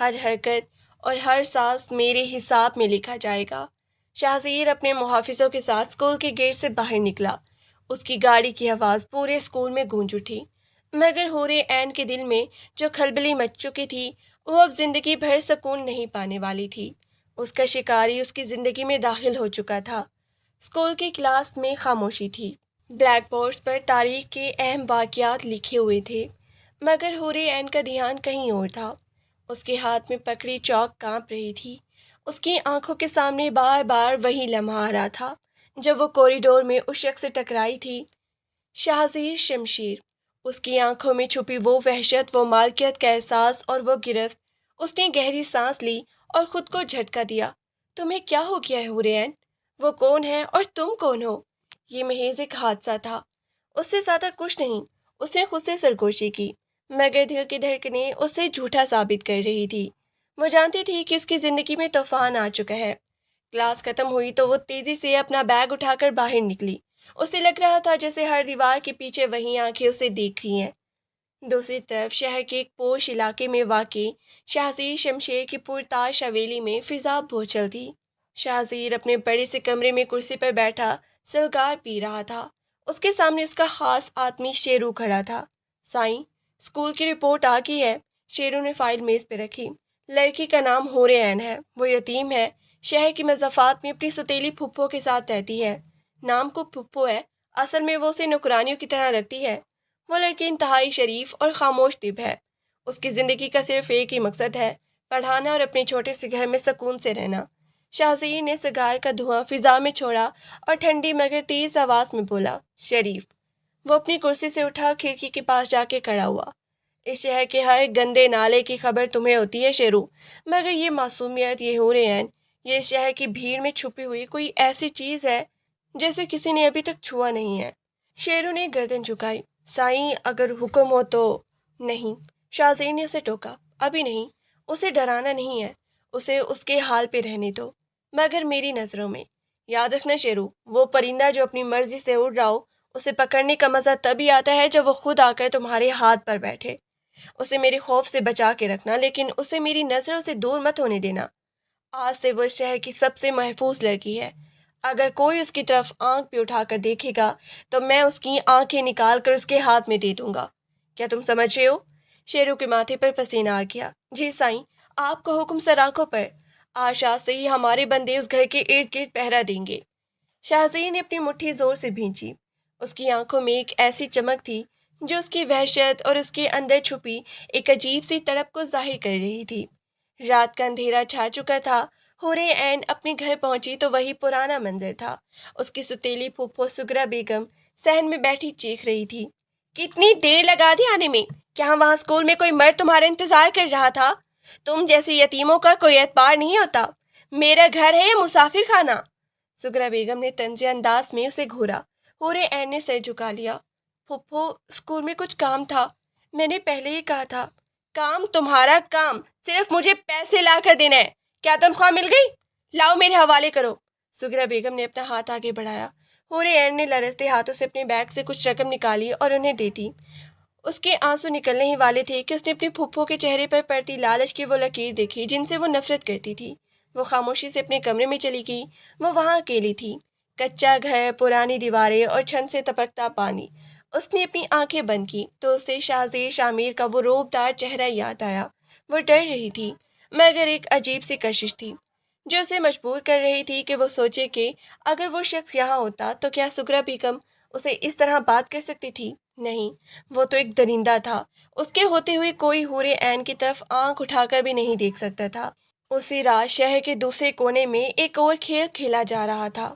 ہر حرکت اور ہر سانس میرے حساب میں لکھا جائے گا۔ شاہزیر اپنے محافظوں کے ساتھ اسکول کے گیٹ سے باہر نکلا۔ اس کی گاڑی کی آواز پورے اسکول میں گونج اٹھی، مگر حور عین کے دل میں جو کھلبلی مچ چکی تھی وہ اب زندگی بھر سکون نہیں پانے والی تھی۔ اس کا شکاری اس کی زندگی میں داخل ہو چکا تھا۔ اسکول کی کلاس میں خاموشی تھی۔ بلیک بورڈز پر تاریخ کے اہم واقعات لکھے ہوئے تھے، مگر حور عین کا دھیان کہیں اور تھا۔ اس کے ہاتھ میں پکڑی چاک کانپ رہی تھی۔ اس کی آنکھوں کے سامنے بار بار وہی لمحہ آ رہا تھا جب وہ کوریڈور میں اس شخص سے ٹکرائی تھی، شاہزیر شمشیر۔ اس کی آنکھوں میں چھپی وہ وحشت، وہ مالکیت کا احساس اور وہ گرفت۔ اس نے گہری سانس لی اور خود کو جھٹکا دیا۔ تمہیں کیا ہو گیا ہے حور عین؟ وہ کون ہے اور تم کون ہو؟ یہ محض ایک حادثہ تھا، اس سے زیادہ کچھ نہیں۔ اس نے خود سے سرگوشی کی، مگر دل کی دھڑکنیں اس سے جھوٹا ثابت کر رہی تھی۔ وہ جانتی تھی کہ اس کی زندگی میں طوفان آ چکا ہے۔ کلاس ختم ہوئی تو وہ تیزی سے اپنا بیگ اٹھا کر باہر نکلی۔ اسے لگ رہا تھا جیسے ہر دیوار کے پیچھے وہی آنکھیں اسے دیکھ رہی ہیں۔ دوسری طرف شہر کے ایک پوش علاقے میں واقع شاہزیر شمشیر کی پرتاش حویلی میں فضا بوجھل تھی۔ شاہزیر اپنے بڑے سے کمرے میں کرسی پر بیٹھا سلگار پی رہا تھا۔ اس کے سامنے اس کا خاص آدمی شیرو کھڑا تھا۔ سائیں، اسکول کی رپورٹ آ گئی ہے۔ شیرو نے فائل میز پہ رکھی۔ لڑکی کا نام حور عین ہے، وہ یتیم ہے، شہر کی مضافات میں اپنی سوتیلی پھپھو کے ساتھ رہتی ہے۔ نام کو پھپھو ہے، اصل میں وہ اسے نوکرانیوں کی طرح رکھتی ہے۔ وہ لڑکی انتہائی شریف اور خاموش طب ہے۔ اس کی زندگی کا صرف ایک ہی مقصد ہے، پڑھانا اور اپنے چھوٹے سے گھر میں سکون سے رہنا۔ شاہزیر نے سگار کا دھواں فضا میں چھوڑا اور ٹھنڈی مگر تیز آواز میں بولا، شریف۔ وہ اپنی کرسی سے اٹھا کھڑکی کے پاس جا کے کھڑا ہوا۔ اس شہر کے ہر گندے نالے کی خبر تمہیں ہوتی ہے شیرو، مگر یہ معصومیت، یہ حور عین، یہ شہر کی بھیڑ میں چھپی ہوئی کوئی ایسی چیز ہے جیسے کسی نے ابھی تک چھوا نہیں ہے۔ شیرو نے گردن جھکائی۔ سائیں، اگر حکم ہو تو۔ نہیں، شاہزیر نے اسے ٹوکا، ابھی نہیں، اسے ڈرانا نہیں ہے، اسے اس کے حال پہ رہنے دو، مگر میری نظروں میں۔ یاد رکھنا شیرو، وہ پرندہ جو اپنی مرضی سے اڑ رہا ہو، اسے پکڑنے کا مزہ تبھی آتا ہے جب وہ خود آ کر تمہارے ہاتھ پر بیٹھے۔ اسے میرے خوف سے بچا کے رکھنا، لیکن اسے میری نظروں سے دور مت ہونے دینا۔ آج سے وہ اس شہر کی سب سے محفوظ لڑکی ہے۔ اگر کوئی اس کی طرف آنکھ بھی اٹھا کر دیکھے گا تو میں اس کی آنکھیں نکال کر اس کے ہاتھ میں دے دوں گا۔ کیا تم سمجھ رہے ہو؟ شیرو کے ماتھے پر پسینہ آ گیا۔ جی سائیں، آپ کا حکم سر آنکھوں پر۔ آج رات سے ہی ہمارے بندے اس گھر کے ارد گرد پہرا دیں گے۔ شاہزیر نے اپنی مٹھی زور سے بھینچی۔ اس کی آنکھوں میں ایک ایسی چمک تھی جو اس کی وحشت اور اس کے اندر چھپی ایک عجیب سی تڑپ کو ظاہر کر رہی تھی۔ رات کا اندھیرا چھا چکا تھا۔ حور عین اپنے گھر پہنچی تو وہی پرانا منظر تھا۔ اس کی ستیلی پھوپھو سغرا بیگم صحن میں بیٹھی چیخ رہی تھی، کتنی دیر لگا دی آنے میں؟ کیا وہاں اسکول میں کوئی مرد تمہارا انتظار کر رہا تھا؟ تم جیسے یتیموں کا کوئی اعتبار نہیں ہوتا۔ میرا گھر ہے یا مسافر خانہ؟ سغرا بیگم نے طنزیہ انداز میں اسے گھورا۔ حور عین نے سر جھکا لیا۔ پھوپھو، اسکول میں کچھ کام تھا، میں نے پہلے ہی کہا تھا۔ کام؟ تمہارا کام صرف مجھے پیسے لا کر دینا ہے۔ کیا تنخواہ مل گئی؟ لاؤ میرے حوالے کرو۔ سغرا بیگم نے اپنا ہاتھ آگے بڑھایا۔ حور عین نے لرزتے ہاتھوں سے اپنے بیگ سے کچھ رقم نکالی اور انہیں دے دی۔ اس کے آنسو نکلنے ہی والے تھے کہ اس نے اپنی پھوپھو کے چہرے پر پڑتی لالچ کی وہ لکیر دیکھی جن سے وہ نفرت کرتی تھی۔ وہ خاموشی سے اپنے کمرے میں چلی گئی۔ وہ وہاں اکیلی تھی، کچا گھر، پرانی دیواریں اور چھن سے ٹپکتا پانی۔ اس نے اپنی آنکھیں بند کی تو اسے شاہزیر شامیر کا وہ روبدار چہرہ یاد آیا۔ وہ ڈر رہی تھی، مگر ایک عجیب سی کشش تھی جو اسے مجبور کر رہی تھی کہ وہ سوچے کہ اگر وہ شخص یہاں ہوتا تو کیا سغرا بیگم اسے اس طرح بات کر سکتی تھی؟ نہیں، وہ تو ایک درندہ تھا، اس کے ہوتے ہوئے کوئی حور عین کی طرف آنکھ اٹھا کر بھی نہیں دیکھ سکتا تھا۔ اسی رات شہر کے دوسرے کونے میں ایک اور کھیل کھیلا جا رہا تھا۔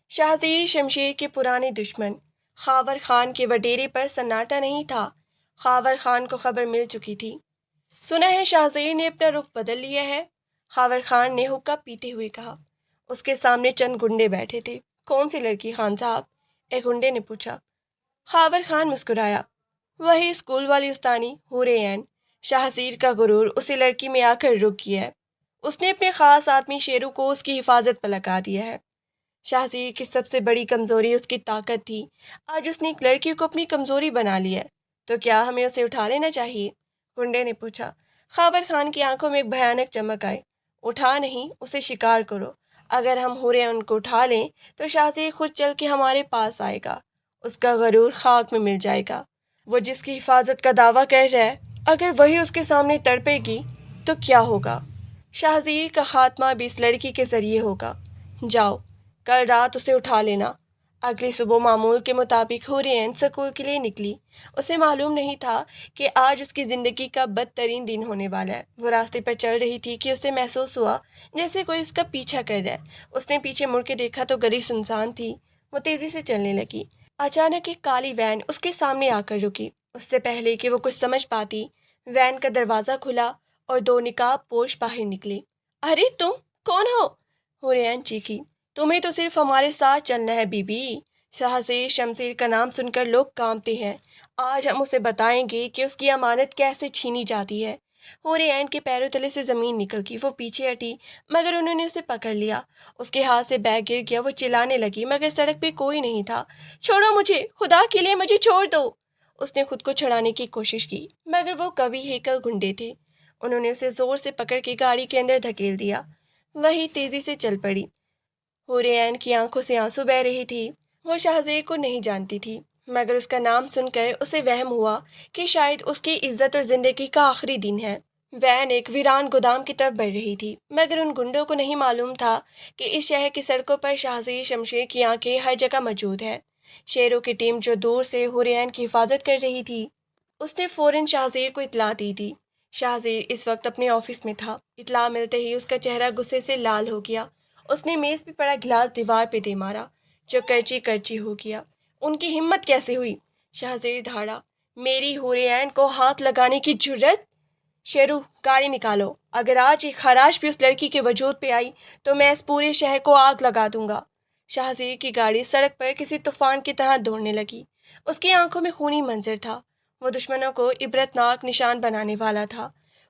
شاہزیر شمشیر کے پرانے دشمن خاور خان کے وڈیرے پر سناٹا نہیں تھا۔ خاور خان کو خبر مل چکی تھی۔ سنا ہے شاہزیر نے اپنا رخ بدل لیا ہے، خاور خان نے حقہ پیتے ہوئے کہا۔ اس کے سامنے چند گنڈے بیٹھے تھے۔ کون سی لڑکی خان صاحب؟ ایک گنڈے نے پوچھا۔ خاور خان مسکرایا، وہی اسکول والی استانی، حور عین۔ شاہزیر کا غرور اسی لڑکی میں آ کر رک گیا ہے۔ اس نے اپنے خاص آدمی شیرو کو اس کی حفاظت پر لگا دیا ہے۔ شاہزیر کی سب سے بڑی کمزوری اس کی طاقت تھی، آج اس نے ایک لڑکی کو اپنی کمزوری بنا لیا ہے، تو کیا ہمیں اسے اٹھا لینا چاہیے؟ گنڈے نے پوچھا۔ خاور خان کی آنکھوں میں ایک بھیانک چمک آئی۔ اٹھا نہیں، اسے شکار کرو۔ اگر ہم ہورے ان کو اٹھا لیں تو شاہزیر خود چل کے ہمارے پاس آئے گا، اس کا غرور خاک میں مل جائے گا۔ وہ جس کی حفاظت کا دعویٰ کر رہا ہے، اگر وہی اس کے سامنے تڑپے گی تو کیا ہوگا؟ شاہزیر کا خاتمہ بھی اس لڑکی کے ذریعے ہوگا۔ جاؤ، کل رات اسے اٹھا لینا۔ اگلی صبح معمول کے مطابق حورین سکول کے لیے نکلی۔ اسے معلوم نہیں تھا کہ آج اس کی زندگی کا بدترین دن ہونے والا ہے۔ وہ راستے پر چل رہی تھی کہ اسے محسوس ہوا جیسے کوئی اس کا پیچھا کر رہا ہے۔ اس نے پیچھے مڑ کے دیکھا تو گلی سنسان تھی۔ وہ تیزی سے چلنے لگی۔ اچانک ایک کالی وین اس کے سامنے آ کر رکی۔ اس سے پہلے کہ وہ کچھ سمجھ پاتی، وین کا دروازہ کھلا اور دو نقاب پوش باہر نکلے۔ ارے تم کون ہو؟ حورین چیخی۔ تمہیں تو صرف ہمارے ساتھ چلنا ہے بی بی۔ شاہزیر شمشیر کا نام سن کر لوگ کانپتے ہیں۔ آج ہم اسے بتائیں گے کہ اس کی امانت کیسے چھینی جاتی ہے۔ حورین کے پیروں تلے سے زمین نکل گئی۔ وہ پیچھے ہٹی مگر انہوں نے اسے پکڑ لیا۔ اس کے ہاتھ سے بیگ گر گیا۔ وہ چلانے لگی مگر سڑک پہ کوئی نہیں تھا۔ چھوڑو مجھے، خدا کے لیے مجھے چھوڑ دو۔ اس نے خود کو چھڑانے کی کوشش کی مگر وہ کبھی ہیکل گنڈے تھے۔ انہوں نے اسے زور سے پکڑ کے گاڑی کے اندر دھکیل دیا۔ وہی تیزی سے چل پڑی۔ حورین کی آنکھوں سے آنسو بہہ رہی تھی۔ وہ شاہزیر کو نہیں جانتی تھی مگر اس کا نام سن کر اسے وہم ہوا کہ شاید اس کی عزت اور زندگی کا آخری دن ہے۔ وین ایک ویران گودام کی طرف بڑھ رہی تھی مگر ان گنڈوں کو نہیں معلوم تھا کہ اس شہر کی سڑکوں پر شاہزیر شمشیر کی آنکھیں ہر جگہ موجود ہے۔ شیروں کی ٹیم جو دور سے حورین کی حفاظت کر رہی تھی، اس نے فوراً شاہزیر کو اطلاع دی تھی۔ شاہزیر اس وقت اپنے آفس میں تھا۔ اطلاع ملتے ہی اس کا چہرہ غصے سے لال ہو گیا۔ اس نے میز پہ پڑا گلاس دیوار پہ دے مارا جو کرچی کرچی ہو گیا۔ ان کی ہمت کیسے ہوئی؟ شاہزیر دھاڑا۔ میری حورین کو ہاتھ لگانے کی جرت؟ شیرو، گاڑی نکالو۔ اگر آج ایک خراش بھی اس لڑکی کے وجود پہ آئی تو میں اس پورے شہر کو آگ لگا دوں گا۔ شاہزیر کی گاڑی سڑک پر کسی طوفان کی طرح دوڑنے لگی۔ اس کی آنکھوں میں خونی منظر تھا۔ وہ دشمنوں کو عبرتناک نشان بنانے والا تھا۔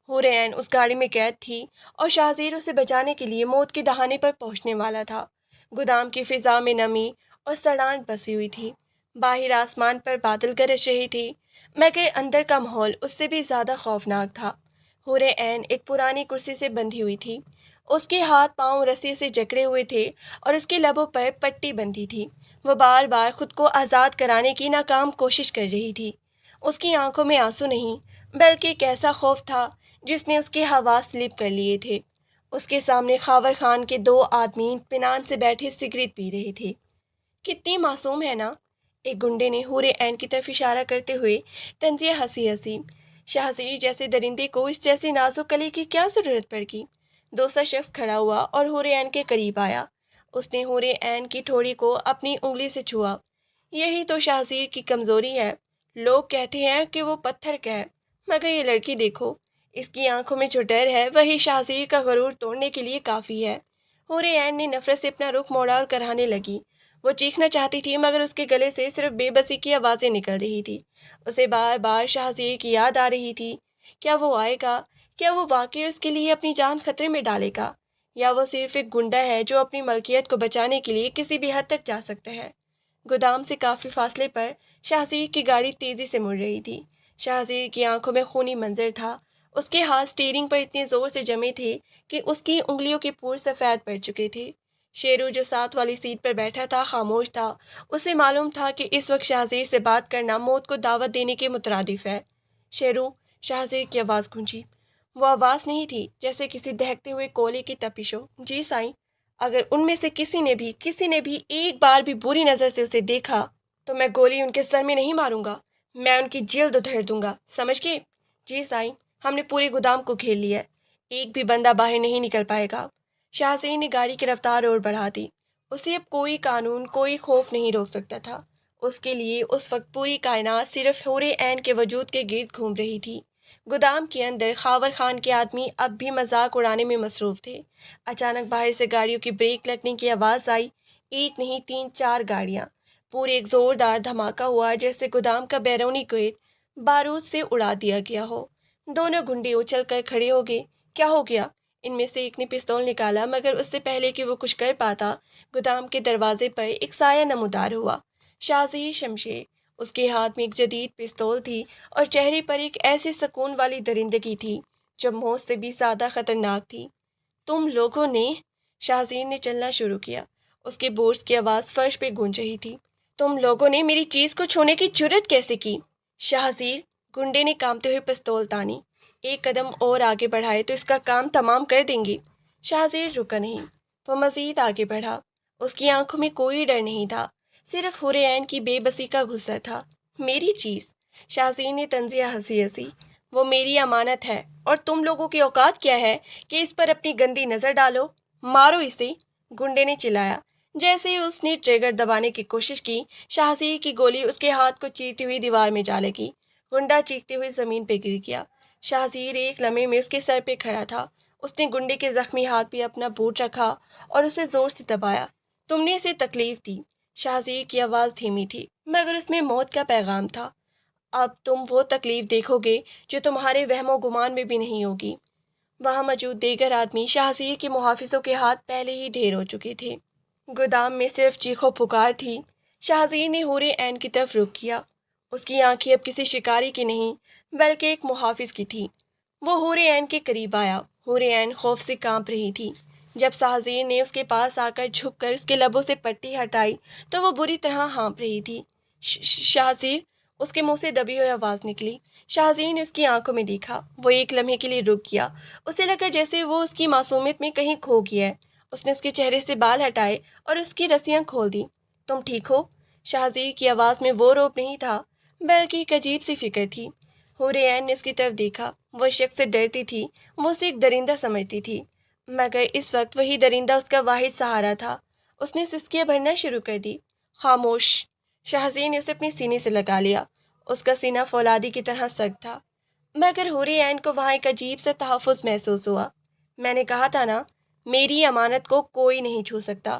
حورین اس گاڑی میں قید تھی اور شاہزیر اسے بچانے کے لیے موت کے دہانے پر پہنچنے والا تھا۔ گودام کی فضا میں نمی اور سڑان بسی ہوئی تھی۔ باہر آسمان پر بادل گرج رہے تھے مگر اندر کا ماحول اس سے بھی زیادہ خوفناک تھا۔ حورین ایک پرانی کرسی سے بندھی ہوئی تھی۔ اس کے ہاتھ پاؤں رسی سے جکڑے ہوئے تھے اور اس کے لبوں پر پٹی بندھی تھی۔ وہ بار بار خود کو آزاد کرانے کی ناکام کوشش کر رہی تھی۔ اس کی آنکھوں میں آنسو نہیں بلکہ ایک ایسا خوف تھا جس نے اس کے حواس سلپ کر لیے تھے۔ اس کے سامنے خاور خان کے دو آدمی اطمینان سے بیٹھے سگریٹ پی رہے تھے۔ کتنی معصوم ہے نا؟ ایک گنڈے نے حورین کی طرف اشارہ کرتے ہوئے طنزیہ ہنسی۔ شاہزیر جیسے درندے کو اس جیسی نازک کلی کی کیا ضرورت پڑ گئی؟ دوسرا شخص کھڑا ہوا اور حورین کے قریب آیا۔ اس نے حورین کی ٹھوڑی کو اپنی انگلی سے چھوا۔ یہی تو شاہزیر کی کمزوری ہے۔ لوگ کہتے ہیں کہ وہ پتھر کا ہے مگر یہ لڑکی دیکھو، اس کی آنکھوں میں جو ڈر ہے وہی شاہزیر کا غرور توڑنے کے لیے کافی ہے۔ حورین نے نفرت سے اپنا رخ موڑا اور کراہنے لگی۔ وہ چیخنا چاہتی تھی مگر اس کے گلے سے صرف بے بسی کی آوازیں نکل رہی تھی۔ اسے بار بار شاہزیر کی یاد آ رہی تھی۔ کیا وہ آئے گا؟ کیا وہ واقعی اس کے لیے اپنی جان خطرے میں ڈالے گا؟ یا وہ صرف ایک گنڈا ہے جو اپنی ملکیت کو بچانے کے لیے کسی بھی حد تک جا سکتا ہے؟ گودام سے کافی فاصلے پر شاہزیر کی گاڑی تیزی سے مڑ رہی تھی۔ شاہزیر کی آنکھوں میں خونی منظر تھا۔ اس کے ہاتھ سٹیئرنگ پر اتنے زور سے جمے تھے کہ اس کی انگلیوں کے پور سفید پڑ چکے تھے۔ شیرو جو ساتھ والی سیٹ پر بیٹھا تھا خاموش تھا۔ اسے معلوم تھا کہ اس وقت شاہزیر سے بات کرنا موت کو دعوت دینے کے مترادف ہے۔ شیرو، شاہزیر کی آواز گونجی۔ وہ آواز نہیں تھی جیسے کسی دہکتے ہوئے کولے کی تپش ہو۔ جی سائیں، اگر ان میں سے کسی نے بھی ایک بار بھی بری نظر سے اسے دیکھا تو میں گولی ان کے سر میں نہیں ماروں گا، میں ان کی جلد ادھیڑ دوں گا، سمجھ گئے؟ جی سائیں، ہم نے پورے گودام کو گھیر لیا ہے، ایک بھی بندہ باہر نہیں نکل پائے گا۔ شاہزیر نے گاڑی کی رفتار اور بڑھا دی۔ اسے اب کوئی قانون، کوئی خوف نہیں روک سکتا تھا۔ اس کے لیے اس وقت پوری کائنات صرف حورین کے وجود کے گرد گھوم رہی تھی۔ گودام کے اندر خاور خان کے آدمی اب بھی مذاق اڑانے میں مصروف تھے۔ اچانک باہر سے گاڑیوں کی بریک لگنے کی آواز آئی۔ ایک نہیں 3-4 گاڑیاں۔ پورے ایک زوردار دھماکہ ہوا جیسے گودام کا بیرونی گیٹ بارود سے اڑا دیا گیا ہو۔ دونوں گنڈے اچھل کر کھڑے ہو گئے۔ کیا ہو گیا؟ ان میں سے ایک نے پستول نکالا مگر اس سے پہلے کہ وہ کچھ کر پاتا گودام کے دروازے پر ایک سایہ نمودار ہوا۔ شاہزیر شمشیر۔ اس کے ہاتھ میں ایک جدید پستول تھی اور چہرے پر ایک ایسی سکون والی درندگی تھی جو موت سے بھی زیادہ خطرناک تھی۔ تم لوگوں نے… شاہزیر نے چلنا شروع کیا۔ اس کے بوٹس کی آواز فرش پہ گونج رہی تھی۔ تم لوگوں نے میری چیز کو چھونے کی جرات کیسے کی؟ شاہزیر، گنڈے نے کانپتے ہوئے پستول تانی۔ ایک قدم اور آگے بڑھائے تو اس کا کام تمام کر دیں گے۔ شاہزیر رکا نہیں، وہ مزید آگے بڑھا۔ اس کی آنکھوں میں کوئی ڈر نہیں تھا، صرف حور عین کی بے بسی کا غصہ تھا۔ میری چیز؟ شاہزیر نے طنزیہ ہنسی ہنسی۔ وہ میری امانت ہے، اور تم لوگوں کی اوقات کیا ہے کہ اس پر اپنی گندی نظر ڈالو؟ مارو اسے! گنڈے نے چلایا۔ جیسے ہی اس نے ٹریگر دبانے کی کوشش کی، شاہزیر کی گولی اس کے ہاتھ کو چیرتی ہوئی دیوار میں جا لگی۔ گنڈا چیختے ہوئے زمین پہ گر گیا۔ شاہزیر ایک لمحے میں اس کے سر پہ کھڑا تھا۔ اس نے گنڈے کے زخمی ہاتھ پہ اپنا بوٹ رکھا اور اسے زور سے دبایا۔ تم نے اسے تکلیف دی۔ شاہزیر کی آواز دھیمی تھی، مگر اس میں موت کا پیغام تھا۔ اب تم وہ تکلیف دیکھو گے جو تمہارے وہم و گمان میں بھی نہیں ہوگی۔ وہاں موجود دیگر آدمی شاہزیر کے محافظوں کے ہاتھ پہلے ہی ڈھیر ہو چکے تھے۔ گودام میں صرف چیخ و پکار تھی۔ شاہزیر نے حور عین کی طرف رخ کیا۔ اس کی آنکھیں اب کسی شکاری کی نہیں بلکہ ایک محافظ کی تھی۔ وہ حور عین کے قریب آیا۔ حور عین خوف سے کانپ رہی تھی۔ جب شاہزیر نے اس کے پاس آ کر جھک کر اس کے لبوں سے پٹی ہٹائی تو وہ بری طرح ہانپ رہی تھی۔ شاہزیر! اس کے منہ سے دبی ہوئی آواز نکلی۔ شاہزیر نے اس کی آنکھوں میں دیکھا۔ وہ ایک لمحے کے لیے رک گیا۔ اسے لگا جیسے وہ اس کی معصومیت میں کہیں کھو گیا ہے۔ اس نے اس کے چہرے سے بال ہٹائے اور اس کی رسیاں کھول دیں۔ تم ٹھیک ہو؟ شاہزیر کی آواز میں وہ رعب نہیں تھا بلکہ ایک عجیب سی فکر تھی۔ حور عین نے اس کی طرف دیکھا۔ وہ شخص سے ڈرتی تھی، وہ اسے ایک درندہ سمجھتی تھی، مگر اس وقت وہی درندہ اس کا واحد سہارا تھا۔ اس نے سسکیاں بھرنا شروع کر دی۔ خاموش! شاہزیر نے اسے اپنے سینے سے لگا لیا۔ اس کا سینہ فولادی کی طرح سخت تھا، مگر حور عین کو وہاں ایک عجیب سا تحفظ محسوس ہوا۔ میں نے کہا تھا نا، میری امانت کو کوئی نہیں چھو سکتا۔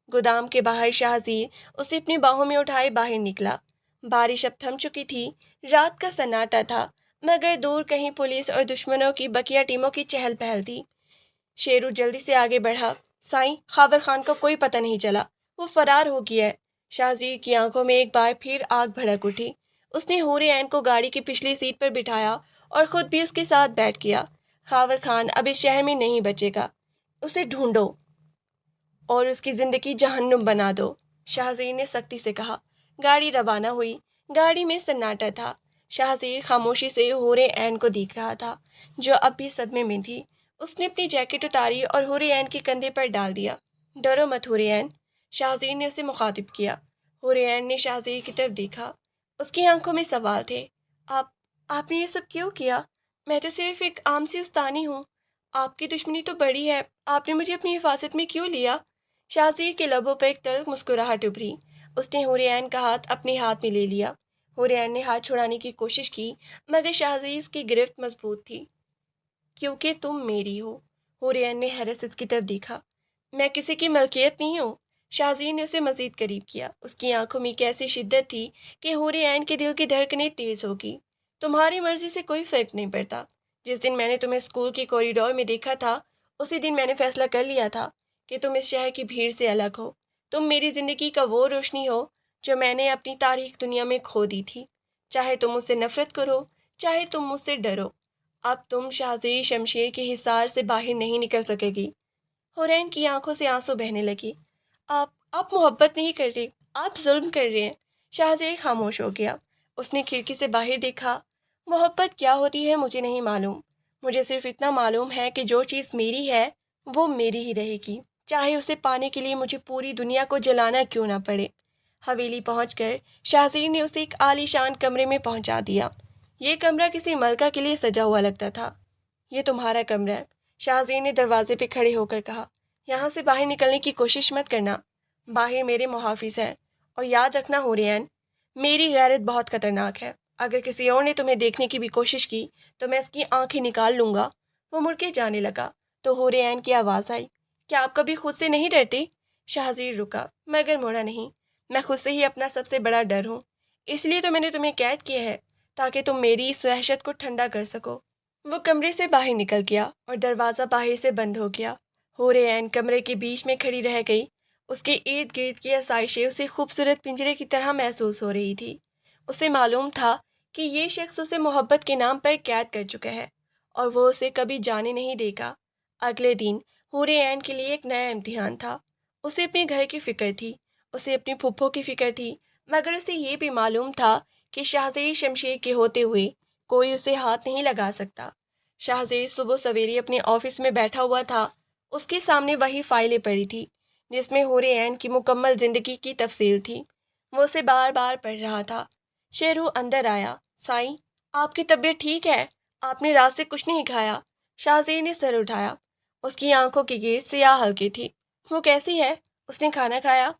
گودام کے باہر شاہزیر اسے اپنی باہوں میں اٹھائے باہر نکلا۔ بارش اب تھم چکی تھی۔ رات کا سناٹا تھا، مگر دور کہیں پولیس اور دشمنوں کی بقیہ ٹیموں کی چہل پہل تھی۔ شیرو جلدی سے آگے بڑھا۔ سائیں، خاور خان کا کوئی پتہ نہیں چلا، وہ فرار ہو گیا ہے۔ شاہزیر کی آنکھوں میں ایک بار پھر آگ بھڑک اٹھی۔ اس نے حور عین کو گاڑی کی پچھلی سیٹ پر بٹھایا اور خود بھی اس کے ساتھ بیٹھ گیا۔ خاور خان اب اس شہر میں نہیں بچے گا، اسے ڈھونڈو اور اس کی زندگی جہنم بنا دو، شاہزیر نے سختی سے کہا۔ گاڑی روانہ ہوئی۔ گاڑی میں سناٹا تھا۔ شاہزیر خاموشی سے حور عین کو دیکھ رہا تھا، جو اب بھی صدمے میں تھی۔ اس نے اپنی جیکٹ اتاری اور حور عین کے کندھے پر ڈال دیا۔ ڈرو مت حور عین، شاہزیر نے اسے مخاطب کیا۔ حور عین نے شاہزیر کی طرف دیکھا۔ اس کی آنکھوں میں سوال تھے۔ آپ نے یہ سب کیوں کیا؟ میں تو صرف ایک عام سی استانی ہوں۔ آپ کی دشمنی تو بڑی ہے، آپ نے مجھے اپنی حفاظت میں کیوں لیا؟ شاہزیر کے لبوں پر ایک تلخ مسکراہٹ ابھری۔ اس نے حور عین کا ہاتھ اپنے ہاتھ میں لے لیا۔ حور عین نے ہاتھ چھڑانے کی کوشش کی، مگر شاہزیر کی گرفت مضبوط تھی۔ کیونکہ تم میری ہو۔ حور عین نے حیرت سے اس کی طرف دیکھا۔ میں کسی کی ملکیت نہیں ہوں۔ شاہزیر نے اسے مزید قریب کیا۔ اس کی آنکھوں میں ایک ایسی شدت تھی کہ حور عین کے دل کی دھڑکنیں تیز ہو گئی۔ تمہاری مرضی سے کوئی فرق نہیں پڑتا۔ جس دن میں نے تمہیں اسکول کے کوریڈور میں دیکھا تھا، اسی دن میں نے فیصلہ کر لیا تھا کہ تم اس شہر کی بھیڑ سے الگ ہو۔ تم میری زندگی کا وہ روشنی ہو جو میں نے اپنی تاریک دنیا میں کھو دی تھی۔ چاہے تم مجھ سے نفرت کرو، چاہے تم مجھ سے ڈرو، اب تم شاہزیر شمشیر کے حصار سے باہر نہیں نکل سکے گی۔ حور عین کی آنکھوں سے آنسو بہنے لگی۔ آپ محبت نہیں کر رہے، آپ ظلم کر رہے ہیں۔ شاہزیر خاموش ہو گیا۔ اس نے کھڑکی سے باہر دیکھا۔ محبت کیا ہوتی ہے مجھے نہیں معلوم، مجھے صرف اتنا معلوم ہے کہ جو چیز میری ہے وہ میری ہی رہے گی، چاہے اسے پانے کے لیے مجھے پوری دنیا کو جلانا کیوں نہ پڑے۔ حویلی پہنچ کر شاہزیر نے اسے ایک عالی شان کمرے میں پہنچا دیا۔ یہ کمرہ کسی ملکہ کے لیے سجا ہوا لگتا تھا۔ یہ تمہارا کمرہ ہے، شاہزیر نے دروازے پہ کھڑے ہو کر کہا۔ یہاں سے باہر نکلنے کی کوشش مت کرنا، باہر میرے محافظ ہیں، اور یاد رکھنا حور عین، میری غیرت بہت خطرناک ہے۔ اگر کسی اور نے تمہیں دیکھنے کی بھی کوشش کی تو میں اس کی آنکھیں نکال لوں گا۔ وہ مڑ کے جانے لگا تو حور عین کی آواز آئی۔ کیا آپ کبھی خود سے نہیں ڈرتے؟ شاہزیر رکا، مگر مڑا نہیں۔ میں خود سے ہی اپنا سب سے بڑا ڈر ہوں، اس لیے تو میں نے تمہیں قید کیا ہے، تاکہ تم میری اس وحشت کو ٹھنڈا کر سکو۔ وہ کمرے سے باہر نکل گیا اور دروازہ باہر سے بند ہو گیا۔ حور عین کمرے کے بیچ میں کھڑی رہ گئی۔ اس کے ارد گرد کی آسائشیں اسے خوبصورت پنجرے کی طرح محسوس ہو رہی تھی۔ اسے معلوم تھا کہ یہ شخص اسے محبت کے نام پر قید کر چکا ہے، اور وہ اسے کبھی جانے نہیں دے گا۔ اگلے دن حور عین کے لیے ایک نیا امتحان تھا۔ اسے اپنے گھر کی فکر تھی، اسے اپنی پھپھو کی فکر تھی، مگر اسے یہ بھی معلوم تھا کہ شاہزیب شمشیر کے ہوتے ہوئے کوئی اسے ہاتھ نہیں لگا سکتا۔ شاہزیب صبح سویرے اپنے آفس میں بیٹھا ہوا تھا۔ اس کے سامنے وہی فائلیں پڑی تھی جس میں حور عین کی مکمل زندگی کی تفصیل تھی۔ وہ اسے بار بار پڑھ رہا تھا۔ شیرو اندر آیا۔ سائیں، آپ کی طبیعت ٹھیک ہے؟ آپ نے رات سے کچھ نہیں کھایا؟ شاہزیب نے سر اٹھایا۔ اس کی آنکھوں کی گرد سیاہ ہلکی تھی۔ وہ کیسی ہے؟ اس نے کھانا کھایا؟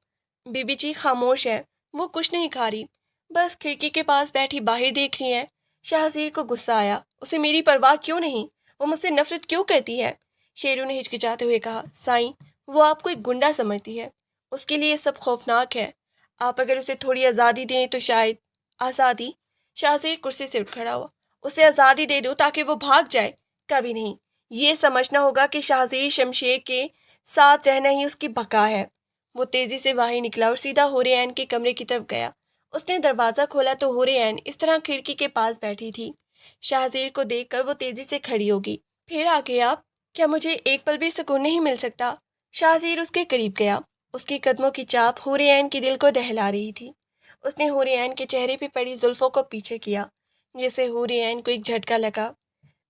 بی بی جی خاموش ہے، وہ کچھ نہیں کھا رہی، بس کھڑکی کے پاس بیٹھی باہر دیکھ رہی ہے۔ شاہزیر کو غصہ آیا۔ اسے میری پرواہ کیوں نہیں؟ وہ مجھ سے نفرت کیوں کرتی ہے؟ شیرو نے ہچکچاتے ہوئے کہا۔ سائیں، وہ آپ کو ایک گنڈا سمجھتی ہے، اس کے لیے سب خوفناک ہے۔ آپ اگر اسے تھوڑی آزادی دیں تو شاید… آزادی؟ شاہزیر کرسی سے اٹھ کھڑا ہوا۔ اسے آزادی دے دو تاکہ وہ بھاگ جائے؟ کبھی نہیں۔ یہ سمجھنا ہوگا کہ شاہزیر شمشیر کے ساتھ رہنا ہی اس کی بقا ہے۔ وہ تیزی سے باہر نکلا اور سیدھا حور عین کے کمرے کی طرف گیا۔ اس نے دروازہ کھولا تو حور عین اس طرح کھڑکی کے پاس بیٹھی تھی۔ شاہزیر کو دیکھ کر وہ تیزی سے کھڑی ہوگی۔ پھر آگے آپ؟ کیا مجھے ایک پل بھی سکون نہیں مل سکتا؟ شاہزیر اس کے قریب گیا۔ اس کے قدموں کی چاپ حور عین کے دل کو دہلا رہی تھی۔ اس نے حور عین کے چہرے پہ پڑی زلفوں کو پیچھے کیا، جس سے حور عین کو ایک جھٹکا لگا۔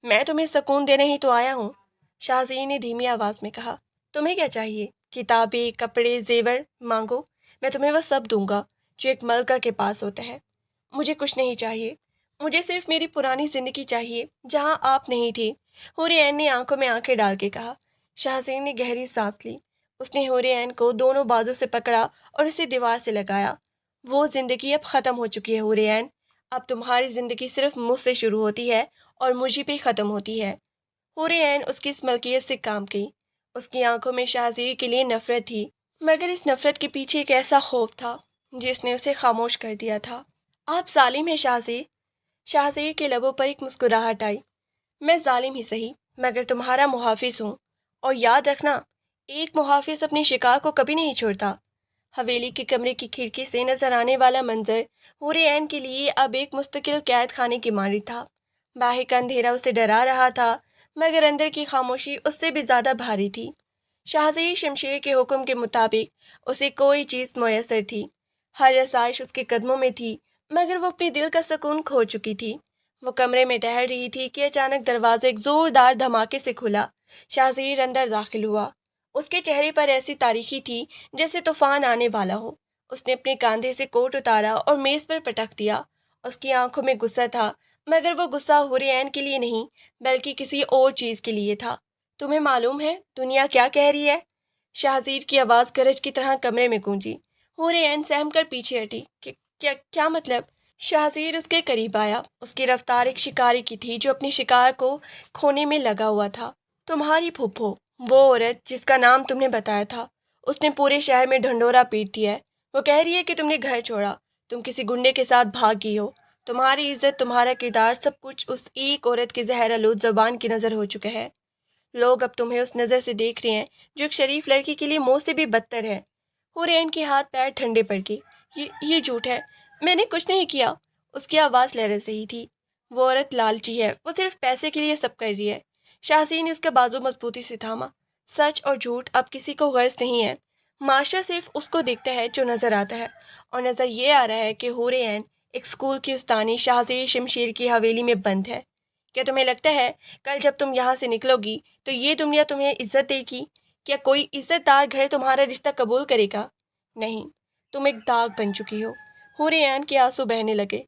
میں تمہیں سکون دینے ہی تو آیا ہوں، شاہزیر نے دھیمی آواز میں کہا۔ تمہیں کیا چاہیے؟ کتابیں، کپڑے، زیور مانگو، میں تمہیں وہ سب دوں گا جو ایک ملکہ کے پاس ہوتا ہے۔ مجھے کچھ نہیں چاہیے، مجھے صرف میری پرانی زندگی چاہیے جہاں آپ نہیں تھے، حور عین نے آنکھوں میں آنکھیں ڈال کے کہا۔ شاہزیر نے گہری سانس لی۔ اس نے حور عین کو دونوں بازو سے پکڑا اور اسے دیوار سے لگایا۔ وہ زندگی اب ختم ہو چکی ہے حور عین، اب تمہاری زندگی صرف مجھ سے شروع ہوتی ہے اور مجھے پہ ختم ہوتی ہے۔ حور عین اس کی اس ملکیت سے کام گئی۔ اس کی آنکھوں میں شاہزیر کے لیے نفرت تھی، مگر اس نفرت کے پیچھے ایک ایسا خوف تھا جس نے اسے خاموش کر دیا تھا۔ آپ ظالم ہیں شاہزیر۔ شاہزیر کے لبوں پر ایک مسکراہٹ آئی۔ میں ظالم ہی سہی، مگر تمہارا محافظ ہوں، اور یاد رکھنا، ایک محافظ اپنے شکار کو کبھی نہیں چھوڑتا۔ حویلی کے کمرے کی کھڑکی سے نظر آنے والا منظر حور عین کے لیے اب ایک مستقل قید خانے کی مانند تھا۔ باہر کا اندھیرا اسے ڈرا رہا تھا، مگر اندر کی خاموشی اس سے بھی زیادہ بھاری تھی۔ شاہزیر شمشیر کے حکم کے مطابق اسے کوئی چیز میسر تھی، ہر رسائش اس کے قدموں میں تھی، مگر وہ اپنے دل کا سکون کھو چکی تھی۔ وہ کمرے میں ٹہل رہی تھی کہ اچانک دروازہ ایک زوردار دھماکے سے کھلا۔ شاہزیر اندر داخل ہوا۔ اس کے چہرے پر ایسی تاریکی تھی جیسے طوفان آنے والا ہو۔ اس نے اپنے کاندھے سے کوٹ اتارا اور میز پر پٹک دیا۔ اس کی آنکھوں میں غصہ تھا، مگر وہ غصہ حور عین کے لیے نہیں بلکہ کسی اور چیز کے لیے تھا۔ تمہیں معلوم ہے دنیا کیا کہہ رہی ہے؟ شاہزیر کی آواز گرج کی طرح کمرے میں گونجی۔ حور عین سہم کر پیچھے ہٹی۔ کیا مطلب؟ شاہزیر اس کے قریب آیا۔ اس کی رفتار ایک شکاری کی تھی جو اپنے شکار کو کھونے میں لگا ہوا تھا۔ تمہاری پھپھو، وہ عورت جس کا نام تم نے بتایا تھا، اس نے پورے شہر میں ڈھنڈورا پیٹ دیا ہے۔ وہ کہہ رہی ہے کہ تم نے گھر چھوڑا، تم کسی گنڈے کے ساتھ بھاگ گئی ہو۔ تمہاری عزت، تمہارا کردار، سب کچھ اس ایک عورت کی زہر آلود زبان کی نظر ہو چکا ہے۔ لوگ اب تمہیں اس نظر سے دیکھ رہے ہیں جو ایک شریف لڑکی کے لیے موت سے بھی بدتر ہے۔ حور عین کے ہاتھ پیر ٹھنڈے پڑ گئے۔ یہ جھوٹ ہے، میں نے کچھ نہیں کیا۔ اس کی آواز لرز رہی تھی۔ وہ عورت لالچی ہے، وہ صرف پیسے کے لیے سب کر رہی ہے۔ شاہزیر نے اس کا بازو مضبوطی سے تھاما۔ سچ اور جھوٹ اب کسی کو غرض نہیں ہے۔ معاشرہ صرف اس کو دیکھتا ہے جو نظر آتا ہے، اور نظر یہ آ رہا ہے کہ حور عین ایک اسکول کی استانی شاہزیر شمشیر کی حویلی میں بند ہے۔ کیا تمہیں لگتا ہے کل جب تم یہاں سے نکلو گی تو یہ دنیا تمہیں عزت دے گی؟ کیا کوئی عزت دار گھر تمہارا رشتہ قبول کرے گا؟ نہیں، تم ایک داغ بن چکی ہو۔ حور عین کے آنسو بہنے لگے۔